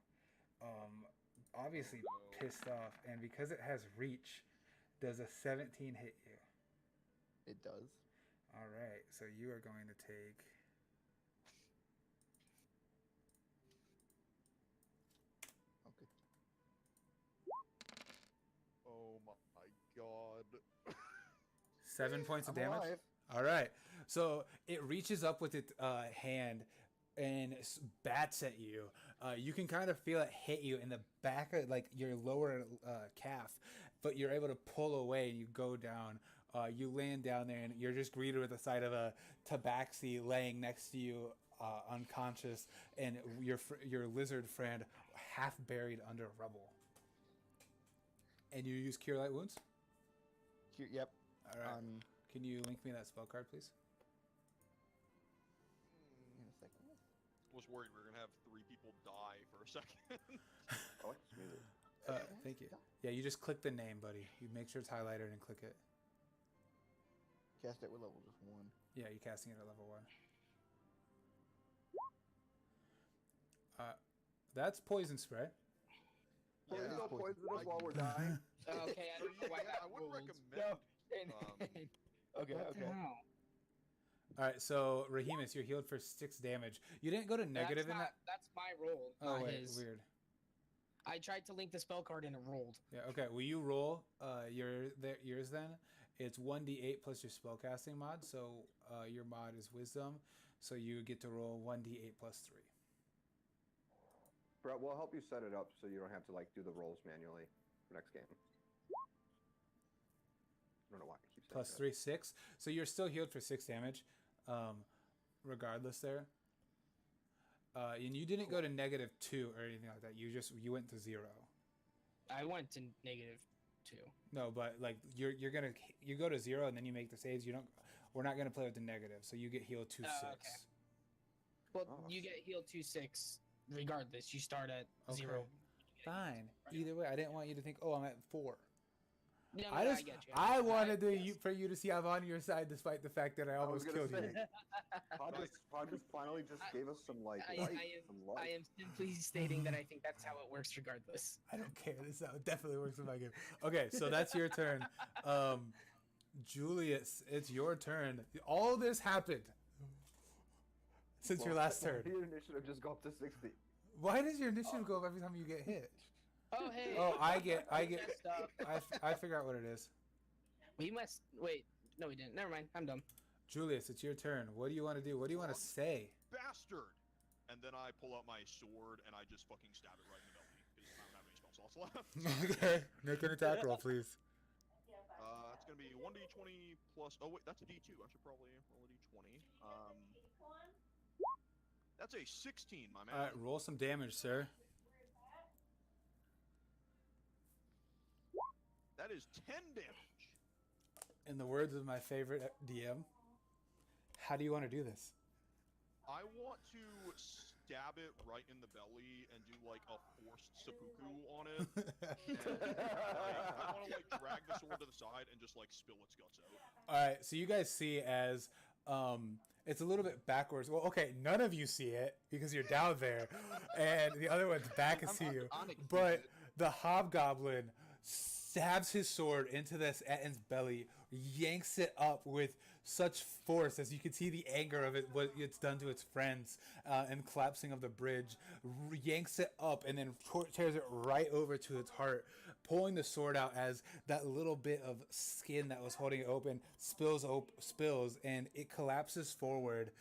Obviously pissed off, and because it has reach, does a 17 hit you? It does. All right, so you are going to take. Okay. Oh my god. 7 points of I'm damage. alive. All right, so it reaches up with its hand and bats at you. You can kind of feel it hit you in the back of like your lower calf, but you're able to pull away and you go down. You land down there and you're just greeted with the sight of a tabaxi laying next to you, unconscious, and your lizard friend half buried under rubble. And you use Cure Light Wounds? Yep. All right. Can you link me that spell card, please? In a second. Was worried we were gonna have 3 people die for a second. I like this music. Thank you. Yeah, you just click the name, buddy. You make sure it's highlighted and click it. Cast it with level just 1. Yeah, you're casting it at level 1. That's poison spray. Please Yeah. don't poison us while we're dying. Okay, I don't know why that I wouldn't rolled. recommend. Okay, What okay. the hell? All right, so Rahimus, you're healed for 6 damage. You didn't go to negative that's in that. That's my roll, Oh not wait, his. weird. I tried to link the spell card and it rolled. Yeah. Okay. Will you roll yours then? It's 1d8 plus your spellcasting mod. So your mod is Wisdom, so you get to roll 1d8 plus 3. Brett, we'll help you set it up so you don't have to like do the rolls manually for next game. I don't know why I keep saying Plus that. 3, 6. So you're still healed for 6 damage, regardless there. And you didn't go to -2 or anything like that. You went to 0. I went to -2. No, but like you go to 0 and then you make the saves. We're not gonna play with the negative, so you get healed 2, 6. Okay. Well, Oh. you get healed 2/6 regardless. You start at Okay. 0. Fine. Either way, I didn't want you to think, oh, I'm at 4. No, I get you. I wanted yes. for you to see I'm on your side, despite the fact that I I was almost gonna killed say, you. Pod just finally just gave us some like light. Some light. I am simply stating that I think that's how it works regardless. I don't care. This definitely works in my game. Okay, so that's your turn. Julius, it's your turn. All this happened since your last turn. Your initiative just go up to 60. Why does your initiative go up every time you get hit? Oh, hey. Oh, I get. Stop. I figure out what it is. We must wait. No, we didn't. Never mind. I'm done. Julius, it's your turn. What do you want to do? What do you want to say? Bastard! And then I pull out my sword and I just fucking stab it right in the belly because I don't have any spell slots left. Okay, make an attack roll, please. It's gonna be 1d20 plus. Oh wait, that's a d2. I should probably roll a d20. That's a 16, my man. All right, roll some damage, sir. That is 10 damage. In the words of my favorite DM, how do you want to do this? I want to stab it right in the belly and do like a forced seppuku on it. And, I want to like drag the sword to the side and just like spill its guts out. All right, so you guys see as it's a little bit backwards. Well, okay, none of you see it because you're down there, and the other one's back to see you. But the hobgoblin stabs his sword into this Etten's belly, yanks it up with such force as you can see the anger of it, what it's done to its friends, and collapsing of the bridge, yanks it up and then tears it right over to its heart, pulling the sword out as that little bit of skin that was holding it open spills, and it collapses forward,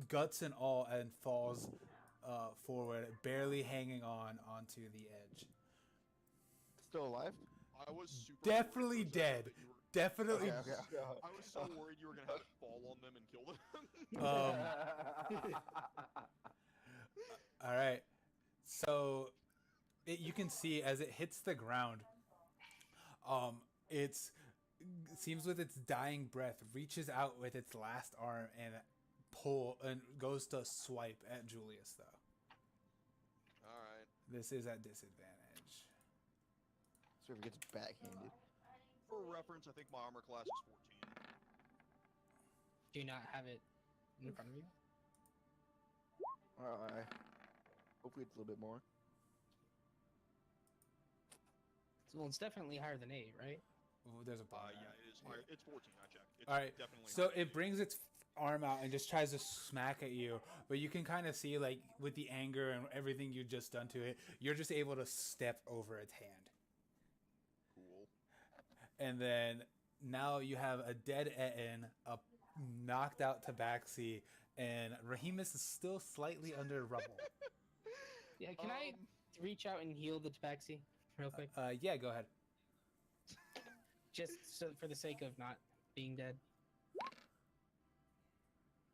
guts and all, and falls forward, barely hanging onto the edge. Still alive? I was super Definitely worried for a second dead. that you were- Definitely. Okay. I was so worried you were gonna have it fall on them and kill them. All right. So it you can see as it hits the ground, it seems with its dying breath reaches out with its last arm and goes to swipe at Julius though. All right. This is at disadvantage. So if it gets backhanded. For reference, I think my armor class is 14. Do you not have it in front of you? Hopefully it's a little bit more. Well, it's definitely higher than 8, right? Ooh, there's a bar. Yeah, it is higher. It's 14. I checked. It's All right. definitely So higher. it brings its arm out and just tries to smack at you, but you can kind of see like with the anger and everything you just done to it, you're just able to step over its hand. Cool. And then now you have a dead Etten, a knocked out Tabaxi, and Rahimus is still slightly under rubble. Yeah, can I reach out and heal the Tabaxi real quick? Yeah, go ahead. Just so for the sake of not being dead.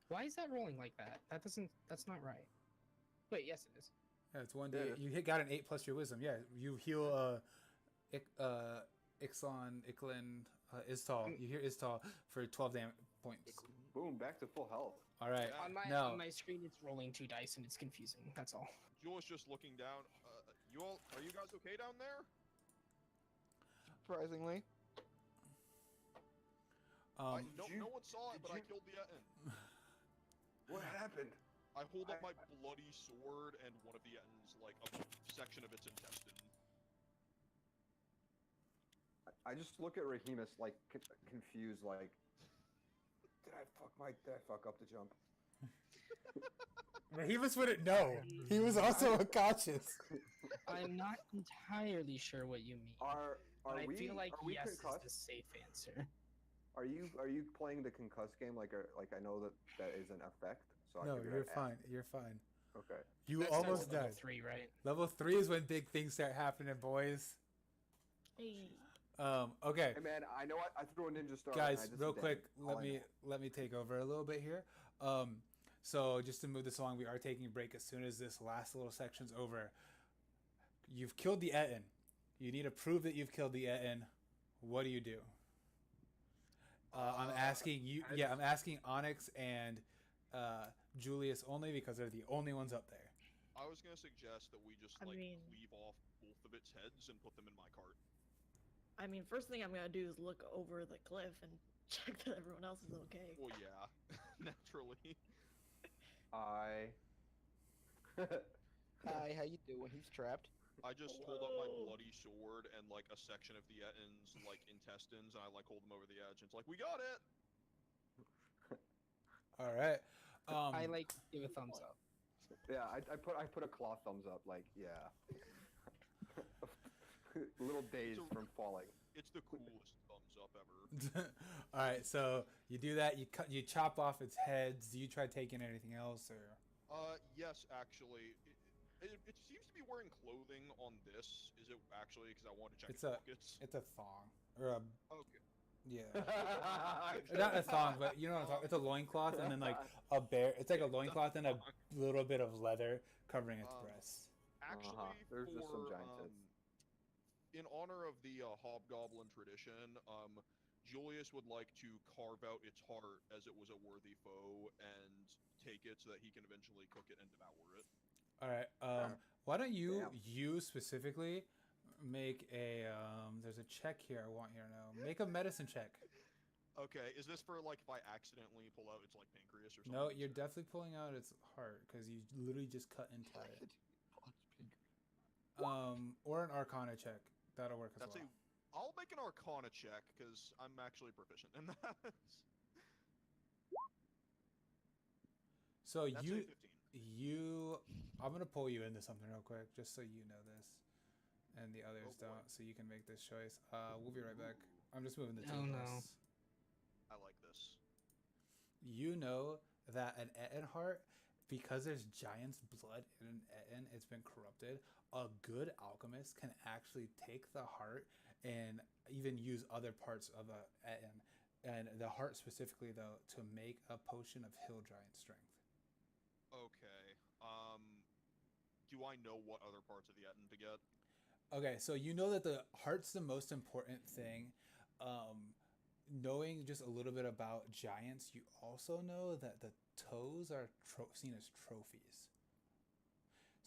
Why is that rolling like that? That's not right. Wait, yes it is. Yeah, it's 1d. You got an 8 plus your wisdom. Yeah, you heal Ixlan, Iz-Tal. You hear Iz-Tal for 12 points. Boom, back to full health. All right. Yeah. On my screen, it's rolling 2 dice and it's confusing. That's all. Jules just looking down. Are you guys okay down there? Surprisingly. No one saw it, but I killed the Etten. What happened? I hold up my bloody sword and one of the Etten's, like, a section of its intestine. I just look at Rahimus like confused, like, did I fuck up the jump? Rahimus wouldn't know. He was also cautious. I'm not entirely sure what you mean. I feel like yes is the safe answer. Are you playing the concuss game like I know that is an effect? So No, you're fine. You're fine. Okay. You That almost starts at died. level 3, right? Level 3 is when big things start happening, boys. Hey. Okay. Hey man, I know I threw a ninja star. Guys, real quick, let me take over a little bit here. So just to move this along, we are taking a break as soon as this last little section's over. You've killed the Etten. You need to prove that you've killed the Etten. What do you do? I'm asking you. Yeah, I'm asking Onyx and Julius only because they're the only ones up there. I was gonna suggest that we just cleave off both of its heads and put them in my cart. I mean, first thing I'm gonna do is look over the cliff and check that everyone else is okay. Well, yeah, naturally. Hi, how you doing? He's trapped. I just hold up my bloody sword and like a section of the Etten's like intestines, and I like hold them over the edge. And it's like, we got it. All right. I like give a thumbs up. yeah, I put a claw thumbs up, like yeah. Little dazed from falling. It's the coolest thumbs up ever. All right, so you do that. You chop off its heads. Do you try taking anything else, or? Yes, actually. It seems to be wearing clothing on this. Is it actually? Because I want to check its pockets. It's a thong or a. Okay. Yeah. Not a thong, but you know what I'm talking. It's a loincloth and then like a bear. It's like a loincloth and a little bit of leather covering its breasts. Actually, There's just some giant tits. In honor of the hobgoblin tradition, Julius would like to carve out its heart as it was a worthy foe and take it so that he can eventually cook it and devour it. All right. Why don't you specifically make a there's a check here I want you to know. Make a medicine check. Okay, is this for like if I accidentally pull out its like pancreas or something? No, you're definitely pulling out its heart because you literally just cut into it. Or an Arcana check. That'll work as well. I'll make an Arcana check because I'm actually proficient in that. So That's a 15. I'm gonna pull you into something real quick, just so you know this, and the others don't, so you can make this choice. We'll be right back. I'm just moving the two of us. I like this. You know that an Etten heart, because there's giant's blood in an Etten, it's been corrupted. A good alchemist can actually take the heart and even use other parts of a Etten, and the heart specifically though, to make a potion of hill giant strength. Okay. Do I know what other parts of the Etten to get? Okay, so you know that the heart's the most important thing. Knowing just a little bit about giants, you also know that the toes are seen as trophies.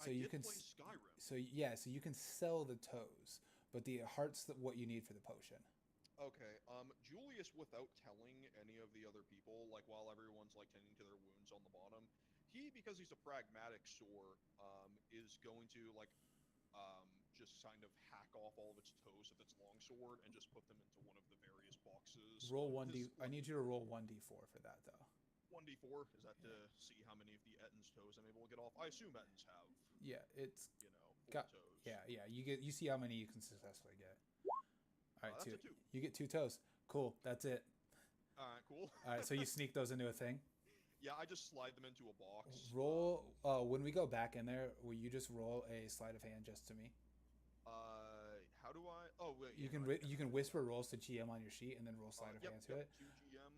So I you did can play Skyrim. so yeah, so you can sell the toes, but the heart's what you need for the potion. Okay, Julius, without telling any of the other people, like while everyone's like tending to their wounds on the bottom, because he's a pragmatic sort, is going to like just kind of hack off all of its toes of its longsword and just put them into one of the various boxes. Roll 1d. 'Cause, I like, need you to roll 1d4 for that though. 1d4, is that to see how many of the Ettin's toes I'm able to get off? I assume Ettins have, Yeah, it's you know, 4 got toes. yeah. You see how many you can successfully get. All right, That's two. a 2. You get 2 toes. Cool. That's it. Alright, cool. All right, so you sneak those into a thing. Yeah, I just slide them into a box. Roll. When we go back in there, will you just roll a sleight of hand just to me? How do I? Oh wait. You yeah, can no, I you can whisper rolls to GM on your sheet and then roll sleight of yep, hand to yep, it. 2 GM.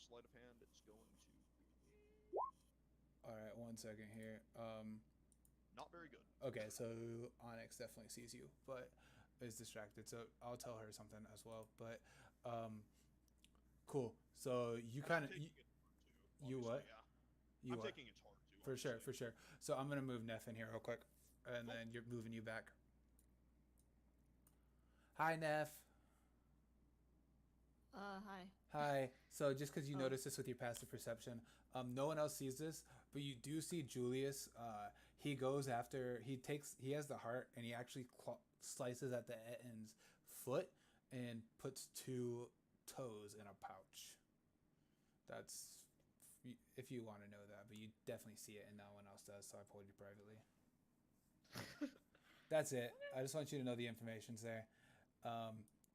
Sleight of hand. It's going to be All right, 1 second here. not very good. Okay, so Onyx definitely sees you, but is distracted. So I'll tell her something as well. But cool. So you kind of Taking it hard too, you what? obviously, yeah. You I'm what? taking it hard too. For sure, obviously. for sure. So I'm gonna move Neff in here real quick, and Cool. then you're moving you back. Hi, Neff. Hi. Hi. So just because you Oh. notice this with your passive perception, no one else sees this, but you do see Julius. He goes after. He has the heart, and he actually slices at the Ettin's foot and puts 2 toes in a pouch. That's if you want to know that, but you definitely see it, and no one else does. So I told you privately. That's it. I just want you to know the information's there.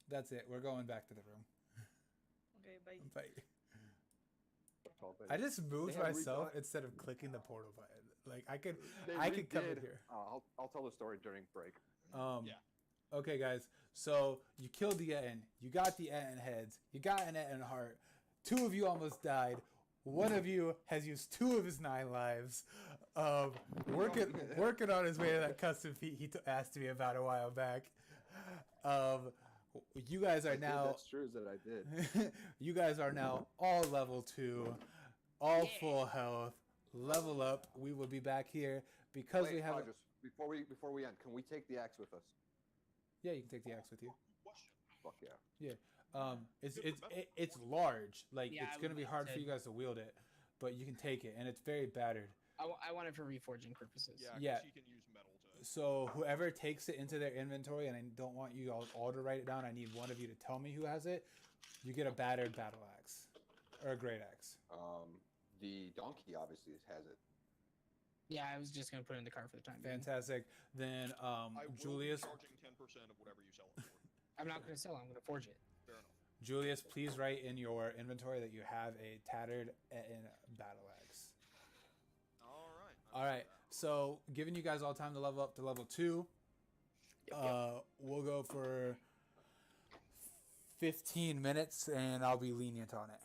That's it. We're going back to the room. Okay, bye. Bye. But I just moved They had myself redone- instead of clicking the portal button. Like I could they come in redid- here. I'll tell the story during break. Yeah. Okay, guys. So you killed the Ettin. You got the Ettin heads. You got an Ettin heart. 2 of you almost died. One of you has used 2 of his 9 lives. Working on his way to that custom feat he asked me about a while back. You guys are now. That's true that I did. You guys are now all level 2, all full health. Level up. We will be back here because Wait, we have. just before we end, can we take the axe with us? Yeah, you can take the axe with you. Question. Fuck yeah. It's large. Like Yeah, it's I gonna be would hard say- for you guys to wield it, but you can take it, and it's very battered. I want it for reforging purposes. Yeah. Yeah. 'Cause he can use metal to. So whoever takes it into their inventory, and I don't want you all to write it down. I need one of you to tell me who has it. You get a battered battle axe, or a great axe. The donkey obviously has it. Yeah, I was just gonna put it in the cart for the time being. Fantastic. Then I will Julius, be charging 10% of whatever you sell it for. I'm not gonna sell it. I'm gonna forge it. Fair enough. Julius, please write in your inventory that you have a tattered Ettin battle axe. All right. All right. So, giving you guys all time to level up to level 2. We'll go for 15 minutes, and I'll be lenient on it.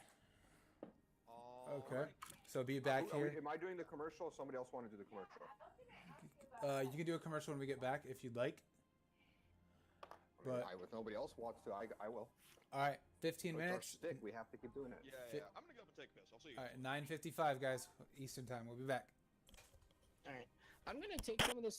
Okay. So be back here. Am I doing the commercial or somebody else want to do the commercial? You can do a commercial when we get back if you'd like. But If nobody else wants to, I will. all right, 15 It's our minutes. stick. We have to keep doing it. Yeah. I'm gonna go up and take a piss. I'll see you. All right, 9:55, guys, Eastern time. We'll be back. All right. I'm gonna take some of this